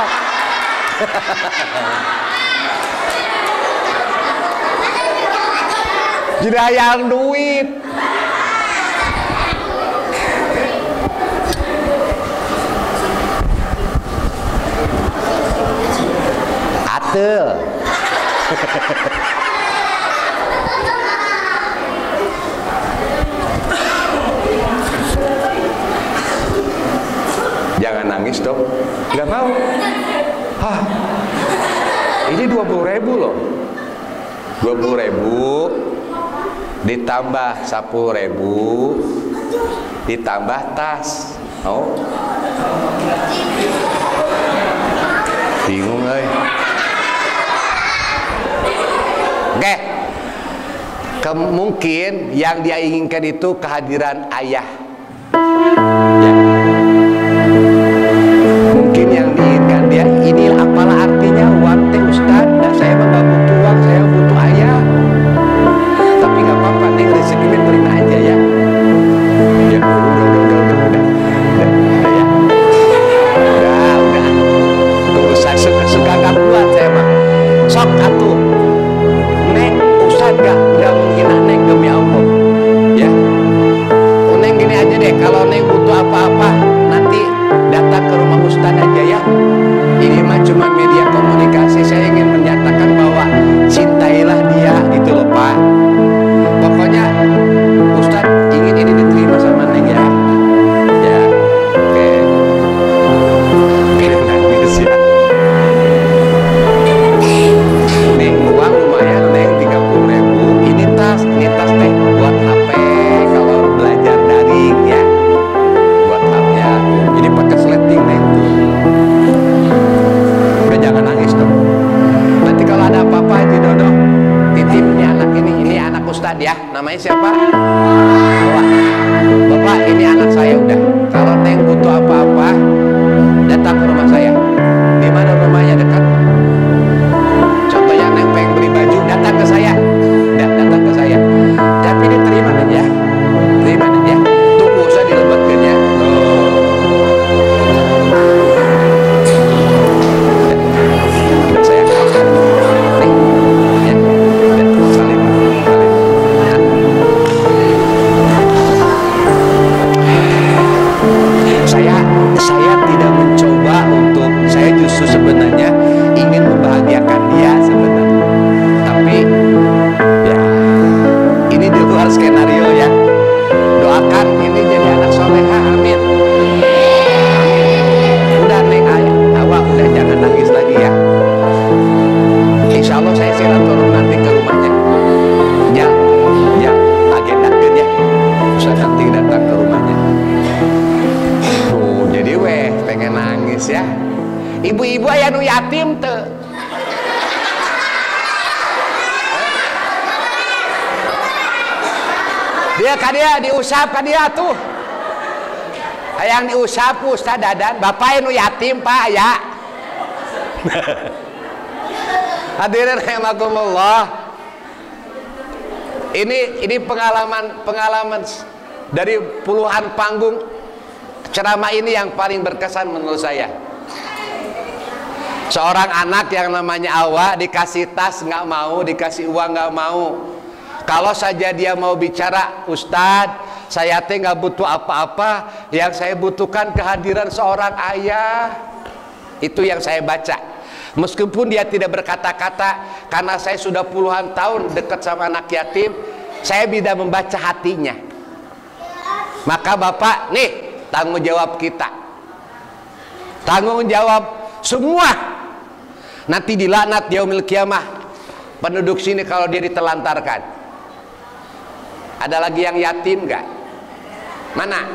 S1: Jadi hayang duit. Atel. Jangan nangis dong. Gak mau. Hah, ini 20.000 loh. 20.000 ditambah 10.000 ditambah tas. Mau? Bingung euy. Oke. Mungkin yang dia inginkan itu kehadiran ayah. Ya. Mungkin yang diinginkan dia, ini apalah artinya uang teh Ustaz? Nah, saya mah nggak butuh uang, saya butuh ayah. Tapi nggak apa-apa, nih rezekinya terima aja ya. Ya udah ya. Udah. Tuh saya suka nggak kuat saya mah. Sok atuh. Neng, Ustaz nggak menghina Neng demi Allah. Ya. Neng gini aja deh, kalau Neng butuh apa-apa nanti datang ke rumah Ustaz aja ya. Ini mah cuma media komunikasi. Saya ingin menyatakan bahwa cintailah dia gitu loh Pak. Pokoknya Ustaz ingin ini diterima sama Neng ya. Ya, oke. Nangis ya. Neng, uang lumayan Neng 30.000. Ini tas teh buat HP kalau belajar daring ya. Buat HP ya. Jadi pakai sleting Neng tuh. Udah jangan nangis dong. Nanti kalau ada apa-apa Haji Dodo titipnya anak ini anak Ustad ya. Namanya siapa? Bapak. Bapak, ini anak saya udah. Kalau Neng butuh apa-apa datang ke rumah saya. Di mana rumahnya dekat? Contohnya Neng pengen beli baju, datang ke saya. Datang ke saya. Tapi diterima Neng ya. Terima Neng ya. Tunggu usah dilebetkan ya. Saya kapan? Neng. Ya. Salim. Ya. Saya tidak mencoba untuk, saya justru sebenarnya ingin membahagiakan dia sebenarnya. Tapi ya ini di luar skenario ya. Doakan ini jadi anak soleha, amin. Udah Neng, awak udah jangan nangis lagi ya. Insya Allah saya silaturahmi nanti ke rumahnya. Ya agendakan ya. Usah nanti datang ke rumahnya. Tuh, jadi pengen nangis ya. Ibu-ibu aya nu yatim teu. Dia diusap ka dia tuh. Hayang diusap Ustaz Dadan, bapak nu yatim Pak aya. Hadirin rahimakumullah. Ini pengalaman dari puluhan panggung ceramah ini yang paling berkesan menurut saya. Seorang anak yang namanya Awa dikasih tas nggak mau, dikasih uang nggak mau. Kalau saja dia mau bicara, Ustadz, saya teh nggak butuh apa-apa, yang saya butuhkan kehadiran seorang ayah. Itu yang saya baca. Meskipun dia tidak berkata-kata, karena saya sudah puluhan tahun dekat sama anak yatim, saya bisa membaca hatinya. Maka Bapak, nih tanggung jawab kita, tanggung jawab semua. Nanti dilaknat yaumil kiamah penduduk sini kalau dia ditelantarkan? Ada lagi yang yatim nggak? Mana?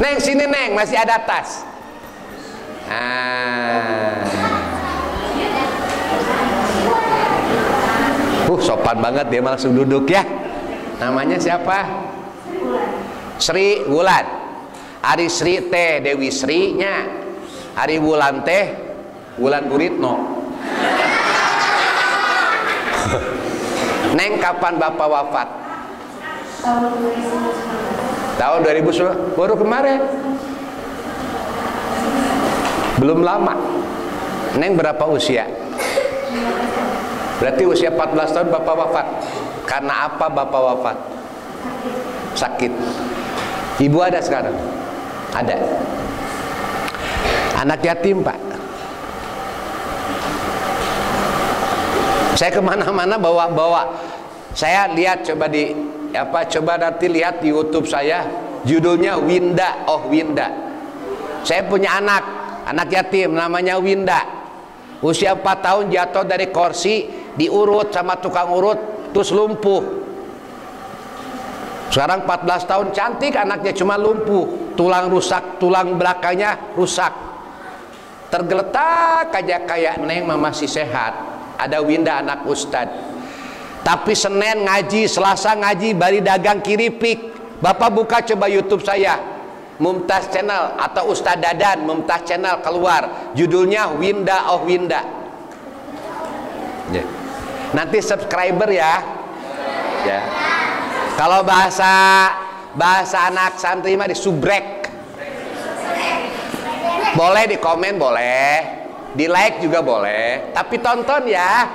S1: Neng, sini Neng, masih ada tas. Sopan banget dia langsung duduk ya. Namanya siapa? Sri Wulan. Ari Sri teh Dewi Sri nya. Ari Wulan teh Wulan Guritno. Neng, kapan Bapak wafat? Tahun 2010. Baru kemarin. Belum lama. Neng berapa usia? Berarti usia 14 tahun Bapak wafat. Karena apa Bapak wafat? Sakit. Ibu ada sekarang? Ada. Anak yatim Pak. Saya kemana-mana bawa. Saya lihat coba nanti lihat di YouTube saya, judulnya Winda. Oh Winda. Saya punya anak yatim namanya Winda. Usia 4 tahun jatuh dari kursi, diurut sama tukang urut, terus lumpuh. Sekarang 14 tahun, cantik anaknya, cuma lumpuh, tulang rusak, tulang belakangnya rusak. Tergeletak aja kayak Neng masih sehat. Ada Winda anak Ustad. Tapi Senin ngaji, Selasa ngaji, bari dagang kiripik. Bapak buka coba YouTube saya, Mumtaz Channel atau Ustadz Dadan Mumtaz Channel keluar, judulnya Winda oh Winda. Nanti subscriber ya. Kalau bahasa anak santri mah disubrek. Boleh di komen, boleh di like juga boleh, tapi tonton ya.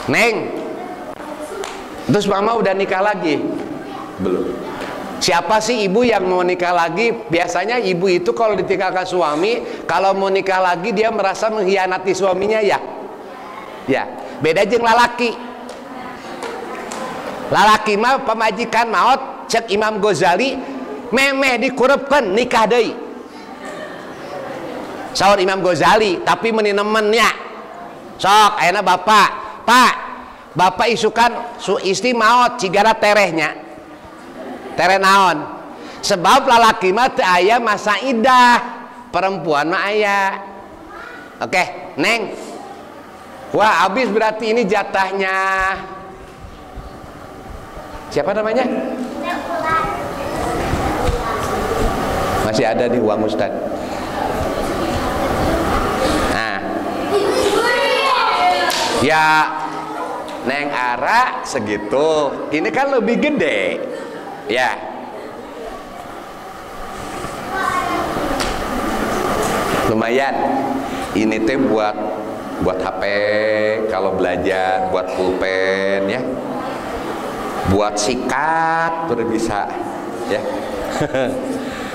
S1: Neng, terus mama udah nikah lagi? Belum. Siapa sih ibu yang mau nikah lagi? Biasanya ibu itu kalau ditinggalkan suami, kalau mau nikah lagi dia merasa mengkhianati suaminya ya. Ya, beda jeung lalaki. Lalaki mah pamajikan maot, cek Imam Ghazali, memeh dikurepkeun nikah deui. Saur Imam Ghazali, tapi meuni nemennya. Sok ayeuna Pak, Bapak isukan istri maot cigara terehnya. Tere naon? Sebab lalaki mah teu aya masa idah, perempuan mah aya. Oke, Neng. Wah, habis berarti ini jatahnya. Siapa namanya? Masih ada di uang Ustad. Nah. Ya, Neng Ara segitu. Ini kan lebih gede. Ya, lumayan. Ini teh buat HP kalau belajar, buat pulpen ya, buat sikat udah bisa ya.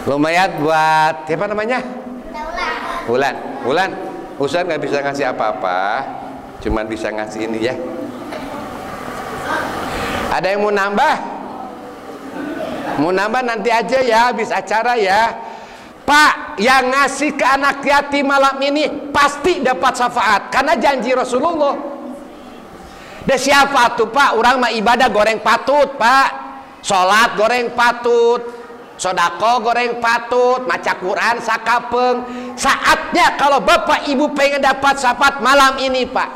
S1: Lumayan buat siapa namanya? Wulan. Ustaz nggak bisa ngasih apa-apa, cuman bisa ngasih ini ya. Ada yang mau nambah? Mau nambah nanti aja ya, habis acara ya. Pak, yang ngasih ke anak yatim malam ini pasti dapat syafaat, karena janji Rasulullah. Dan siapa tuh Pak? Orang mah ibadah goreng patut Pak, sholat goreng patut, sodako goreng patut, maca Quran sakapeng. Saatnya kalau bapak ibu pengen dapat syafaat malam ini Pak,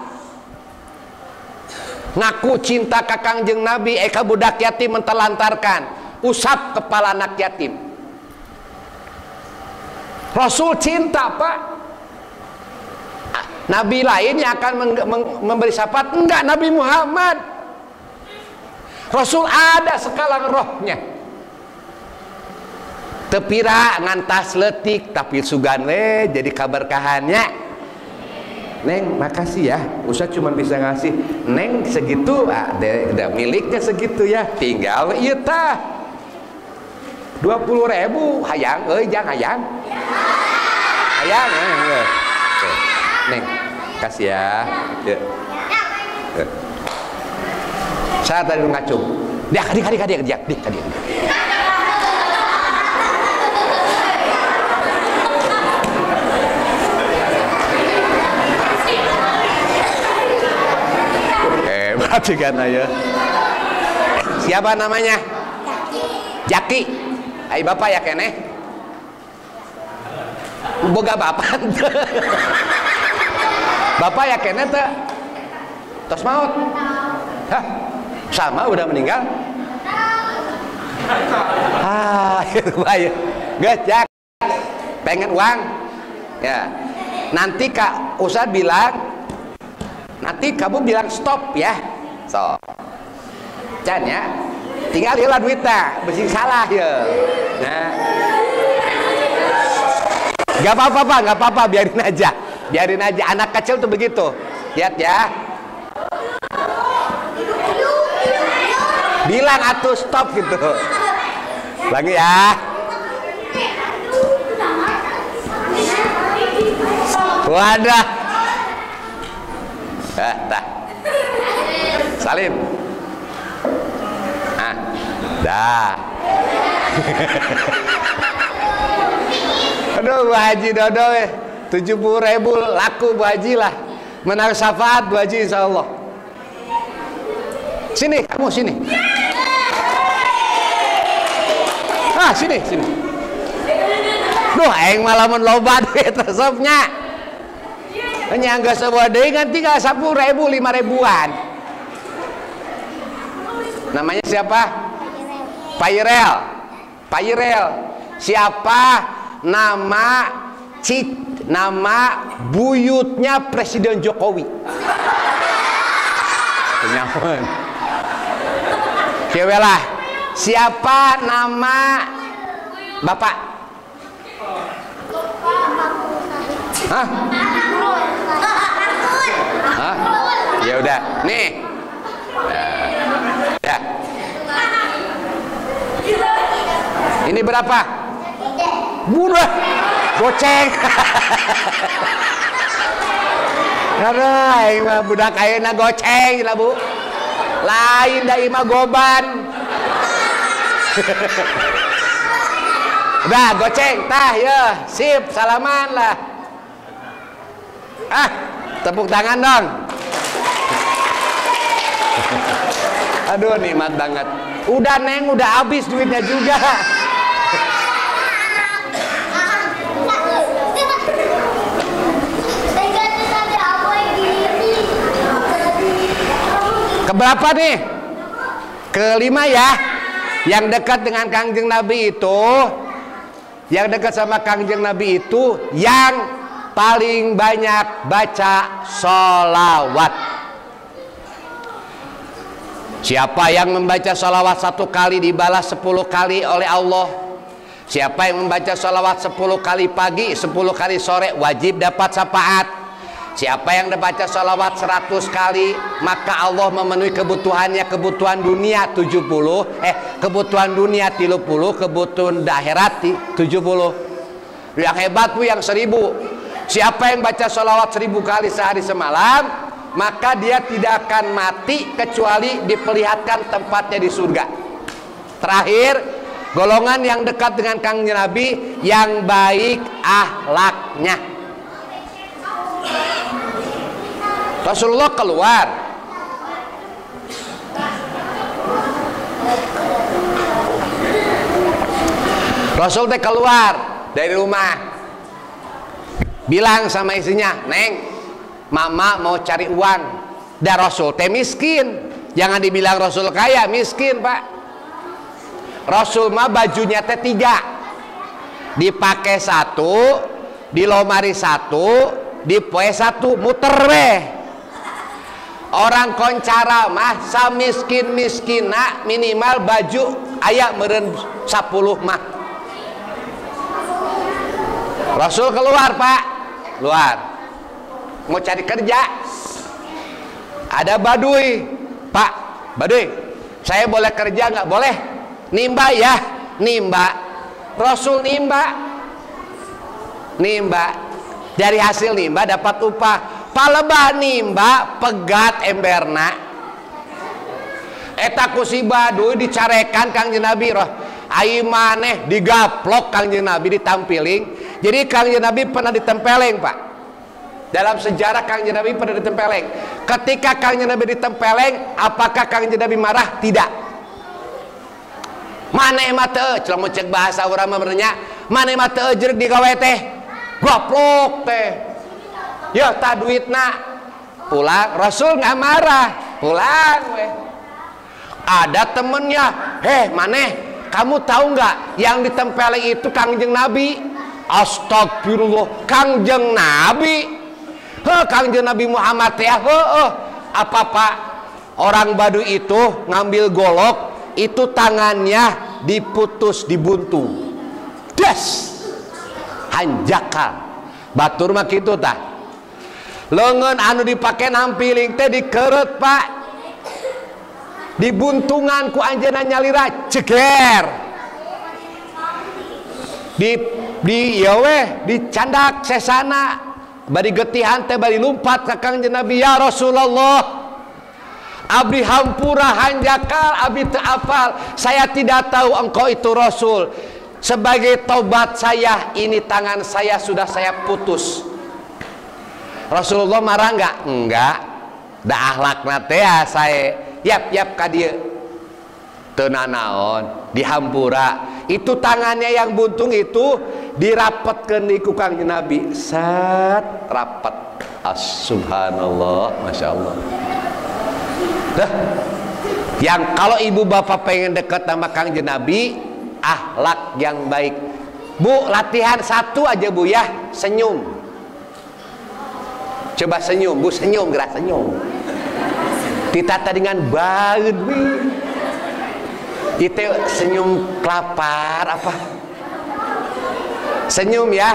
S1: ngaku cinta kakang jeung Nabi, eka budak yatim mentelantarkan, usap kepala anak yatim. Rasul cinta Pak. Nabi lain yang akan memberi syafaat? Enggak, Nabi Muhammad. Rasul ada sekalang rohnya. Tepira ngantas letik, tapi sugan we jadi kaberkahannya. Neng, makasih ya. Ustaz cuma bisa ngasih Neng segitu, miliknya segitu ya. Tinggal ieu tah 20.000 hayang, jangan hayang. Hayang, Neng, kasih ya. Saya tadi ngacung. Dia kadik. Cigana ya. Siapa namanya? Jaki. Ai bapak ya keneh. Boga bapak. Bapak ya keneh teh. Tos maut. Hah? Sama udah meninggal? Itu bahaya. Gajak. Pengen uang? Ya. Nanti Kak Ustadz bilang, nanti kamu bilang stop ya. So. Can ya. Tinggal hilang duitnya, bersih salah ya. Nah. Gak apa-apa Pak, gak apa-apa, biarin aja. Biarin aja, anak kecil tuh begitu. Lihat ya. Bilang atuh stop gitu. Lagi ya. Wadah. Dah. Salim. Dah. Aduh Bu Haji Dodo 70.000 laku Bu Haji lah. Menang syafaat Bu Haji insyaallah. Sini kamu sini. Sini. Duh aing malah mun loba duit resepnya. Nyangga sebuah deui ngan tinggal 10.000 5.000-an. Namanya siapa? Pairel. Siapa nama buyutnya Presiden Jokowi? Kenyaman. Kewelah. Siapa nama Bapak? Hah? Ya udah, nih. Ya. Ini berapa? Bunuh. Goceng. Karena budak ayeuna goceng lah Bu. Lain da imah goban. Udah goceng tah ya, sip salaman lah. Tepuk tangan dong. Aduh nikmat banget. Udah Neng, udah habis duitnya juga. Keberapa nih? Kelima ya. Yang dekat dengan Kangjeng Nabi itu, yang dekat sama Kangjeng Nabi itu yang paling banyak baca sholawat. Siapa yang membaca sholawat 1 kali dibalas 10 kali oleh Allah. Siapa yang membaca sholawat 10 kali pagi 10 kali sore wajib dapat syafaat. Siapa yang membaca sholawat 100 kali maka Allah memenuhi kebutuhannya, kebutuhan dunia 70, kebutuhan dunia 30, kebutuhan akhirat 70. Yang hebat tuh yang 1000. Siapa yang baca sholawat 1000 kali sehari semalam maka dia tidak akan mati kecuali diperlihatkan tempatnya di surga. Terakhir, golongan yang dekat dengan Kangjeng Nabi yang baik akhlaknya. Rasulullah keluar. Rasul teh keluar dari rumah. Bilang sama istrinya, "Neng, Mama mau cari uang." Dan Rasul teh miskin. Jangan dibilang Rasul kaya, miskin Pak. Rasul mah bajunya teh 3. Dipakai 1, di lomari 1, di poe 1, muter weh. Orang koncara mah samiskin-miskina minimal baju aya meureun 10 mah. Rasul keluar Pak, keluar. Mau cari kerja. Ada Baduy. Pak, Baduy, saya boleh kerja nggak? Boleh. Nimba ya, nimba. Rasul nimba. Dari hasil nimba dapat upah. Palebah nimba pegat emberna. Eta ku si Baduy dicarekan Kangjeng Nabi roh. Ai maneh digaplok Kangjeng Nabi ditampiling. Jadi Kangjeng Nabi pernah ditempeleng Pak. dalam sejarah Kangjeng Nabi pernah ditempeleng. Ketika Kangjeng Nabi ditempeleng, apakah Kangjeng Nabi marah? Tidak. Maneh mah teu, celana cek bahasa urang mah berenya, maneh mah teu jeureuh digawe teh. Goblok teh. Ya tah duitna. Pulang, Rasul nggak marah. Pulang weh. Ada temennya, maneh, kamu tahu nggak yang ditempeleng itu Kangjeng Nabi? Astagfirullah, Kangjeng Nabi. Kangjeng Nabi Muhammad ya. Apa Pak? Orang Baduy itu ngambil golok, itu tangannya diputus, dibuntu. Das. Hanjakal. Batur mah kitu tah. Leungeun anu dipake nampiling teh dikeureut Pak. Dibuntungan ku anjeunna nyalira ceger. Dicandak sesana. Bari getihan teh bari lumpat ka Kangjeng Nabi, ya Rasulullah, abdi hampura hanjakal, abdi teu apal, saya tidak tahu engkau itu Rasul. Sebagai taubat saya, ini tangan saya sudah saya putus. Rasulullah marah enggak? Enggak. Da akhlakna teh saya yap ka dieu. Teu nanaon, dihampura. Itu tangannya yang buntung itu dirapetkeun di ku Kangjeng Nabi. Sat rapat. Subhanallah, Masya Allah. Dah. Yang kalau ibu bapak pengen dekat sama Kangjeng Nabi, akhlak yang baik. Bu, latihan satu aja Bu ya, senyum. Coba senyum, Bu, senyum, gerak senyum. Ditata dengan baeud we. Itu senyum kelapar apa? Senyum ya.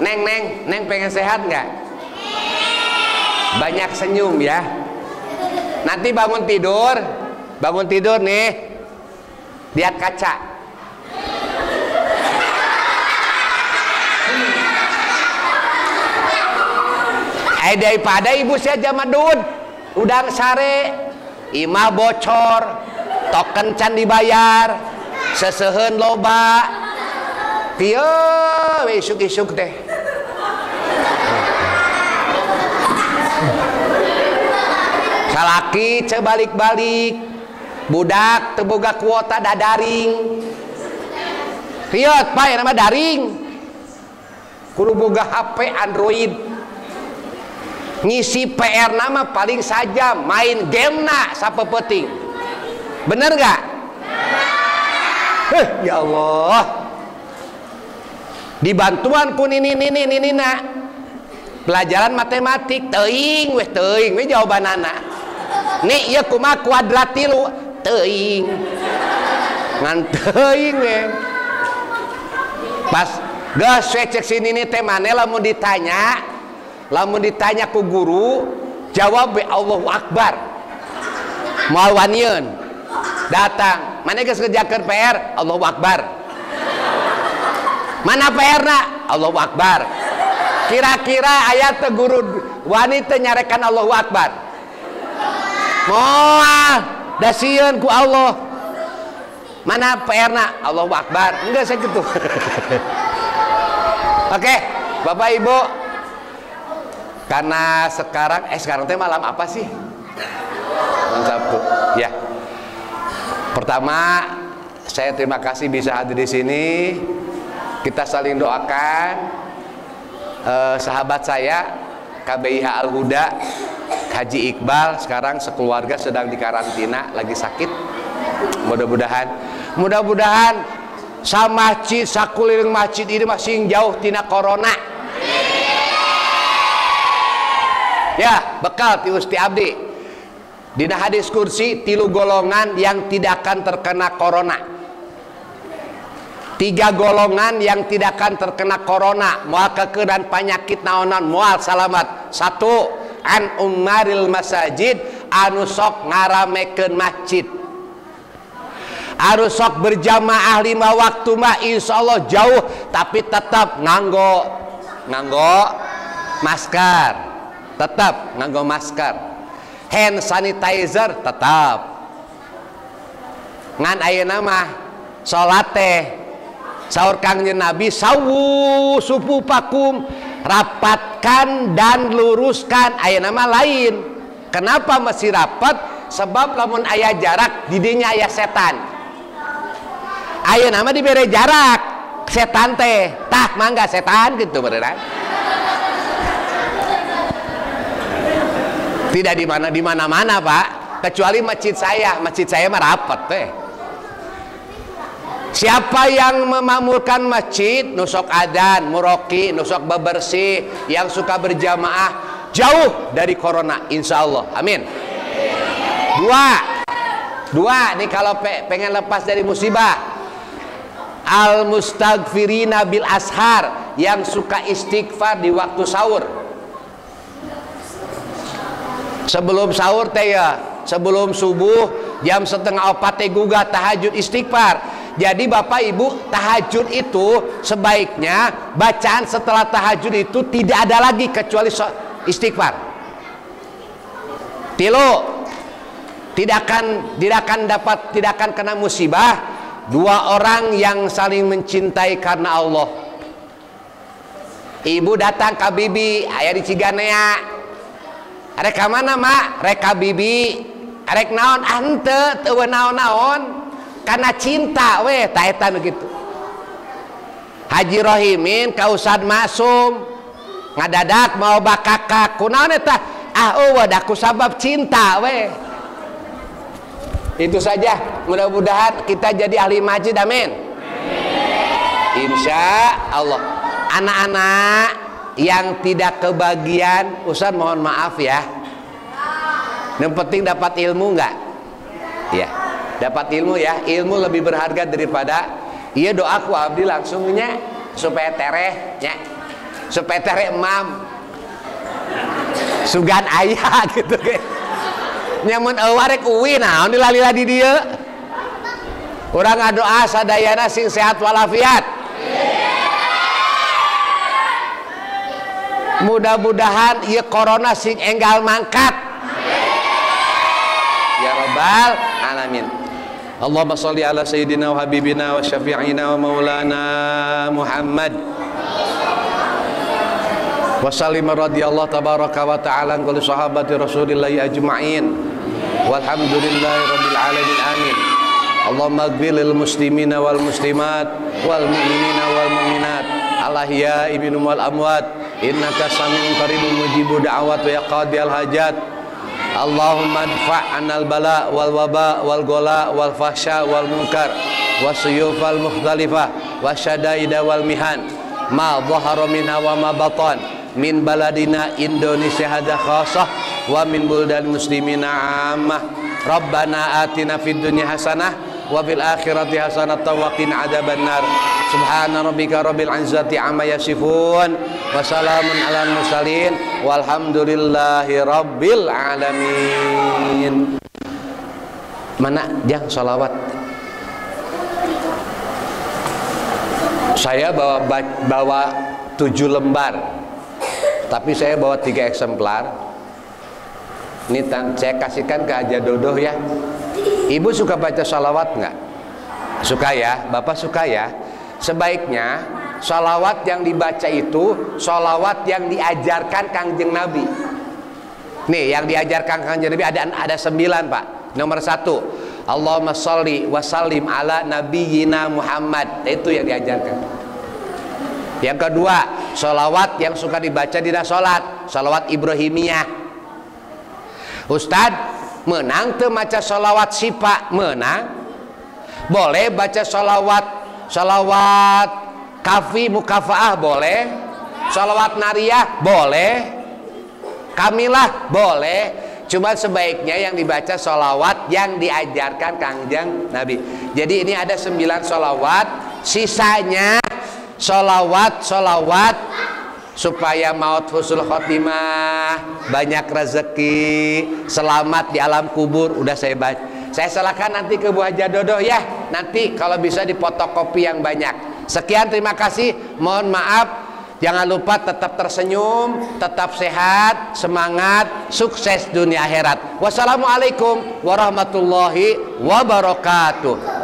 S1: Neng pengen sehat nggak? Banyak senyum ya. Nanti bangun tidur nih, lihat kaca. Daripada ibu saya jamadun, udang sare, imah bocor, token can dibayar, seseuheun loba, kieu isuk-isuk teh. Salaki ce balik-balik, budak teu boga kuota dadaring. Kieu Pak nama daring. Kudu boga HP Android. Ngisi PR nama paling saja main game na sapeuting. Bener gak? Ya Allah. Dibantuan ku nini nak pelajaran matematik teuing weh jawabanana. Nih ieu kumaha kuadrat 3 teuing. Ngan teuing weh. Pas geus cek sini nih teh maneh lamun ditanya ku guru jawab be Allahu Akbar. Moal wanieun datang mana geus ngerjakeun PR Allahu Akbar. Mana PR-na Allahu Akbar. Kira-kira ayat teh guru wanita nyarekan Allahu Akbar. Moal da sieun ku Allah. Mana PR-na Allahu Akbar. Enggak sakitu. Oke, Bapak Ibu. Karena sekarang teh malam apa sih? Malam Sabtu. Ya. Pertama, saya terima kasih bisa hadir di sini. Kita saling doakan. Sahabat saya KBIH Al Huda Haji Iqbal sekarang sekeluarga sedang dikarantina, lagi sakit. Mudah-mudahan sama masjid sakuliring masjid ini masih jauh tina corona. Ya, bekal ti Usti Abdi. Dina hadis kursi 3 golongan yang tidak akan terkena corona. 3 golongan yang tidak akan terkena corona, moal kekedan penyakit naonan moal salamat. 1, an umaril masajid, anu sok ngaramekeun masjid. Anu sok berjamaah 5 waktu mah insyaallah jauh tapi tetap nganggo masker. Tetap nganggo masker. Hand sanitizer tetap. Ngan ayeuna mah salat teh saur Kangjeng Nabi sawu supupakum rapatkan dan luruskan. Aya nama lain. Kenapa mesti rapat? Sebab lamun aya jarak didinya aya setan. Aya nama dibere jarak setan teh tah mangga setan gitu beneran. Tidak di mana-mana Pak, kecuali masjid saya mah rapat teh. Siapa yang memakmurkan masjid, nusok adan, muroki, nusok bebersih, yang suka berjamaah, jauh dari corona, insya Allah, amin. Dua nih kalau pengen lepas dari musibah, al mustaghfirina bil ashar, yang suka istighfar di waktu sahur. Sebelum sahur teh ya, sebelum subuh jam 3:30 teh gugah tahajud istighfar. Jadi Bapak Ibu, tahajud itu sebaiknya bacaan setelah tahajud itu tidak ada lagi kecuali istighfar. Tilu, tidak akan kena musibah dua orang yang saling mencintai karena Allah. Ibu datang ke bibi, aya di Ciganea. Arek ka mana mak? Rek ka bibi. Arek naon? Henteu teu naon-naon. Karena cinta weh ta eta nu kitu. Haji Rohimin ka Ustad Maksum ngadadak mau bakakak kunaon eta? Eueuh da ku sabab cinta weh. Itu saja, mudah-mudahan kita jadi ahli masjid, amin. Insya Allah. Anak-anak yang tidak kebagian, Ustaz mohon maaf ya. Yang penting dapat ilmu enggak? Ya. Dapat ilmu ya, ilmu lebih berharga daripada iya doaku abdi langsungnya supaya tereh nya, supaya tereh emam sugan ayah gitu ke nyamun awarek uwi naon dilalila di dieu urang ngadoa sadayana sing sehat walafiat, mudah-mudahan ieu corona sing enggal mangkat ya rabbal alamin. Allahumma sholli ala sayyidina wa habibina wa syafi'ina wa maulana Muhammad wa sallim radhiyallahu tabaraka wa ta'ala an kulli sahabati rasulillahi ajma'in walhamdulillahi rabbil alamin amin. Allahumma ighfir lil muslimina wal muslimat wal mu'minina wal mu'minat al ahya'i minhum wal amwat innaka sami'un qaribun mujibud da'awat wa yaqadiyal hajat. Allahumma adfa' anal bala wal waba wal gola wal fahsya wal munkar wasuyuf wal mukhtalifah wasyadaida wal mihan ma dhahara minha wa ma batan min baladina Indonesia hadha khasah wa min buldan muslimina ammah. Rabbana atina fid dunya hasanah wa fil akhirati hasanah wa qina adzabannar. Subhana rabbika rabbil izzati amma yasifun wa salamun alal mursalin walhamdulillahi rabbil alamin. Mana jang sholawat? Saya bawa 7 lembar, tapi saya bawa 3 eksemplar. Ini saya kasihkan ke Haja Dodoh ya. Ibu suka baca sholawat nggak? Suka ya, Bapak suka ya. Sebaiknya sholawat yang dibaca itu sholawat yang diajarkan Kangjeng Nabi. Nih yang diajarkan Kangjeng Nabi ada 9 Pak. Nomor 1, Allahumma sholli wa sallim ala nabiyyina Muhammad. Itu yang diajarkan. Yang kedua, sholawat yang suka dibaca di sholat, sholawat Ibrahimiyah. Ustadz menang tuh baca sholawat sipa menang. Boleh baca sholawat kafi mukafaah boleh, sholawat nariyah boleh, kamilah boleh. Cuma sebaiknya yang dibaca sholawat yang diajarkan Kangjeng Nabi. Jadi ini ada 9 sholawat, sisanya sholawat supaya maut husnul khotimah, banyak rezeki, selamat di alam kubur. Udah saya baca. Saya serahkan nanti ke Bu Haja Dodoh ya. Nanti kalau bisa dipotokopi yang banyak. Sekian, terima kasih. Mohon maaf. Jangan lupa tetap tersenyum, tetap sehat, semangat, sukses dunia akhirat. Wassalamualaikum warahmatullahi wabarakatuh.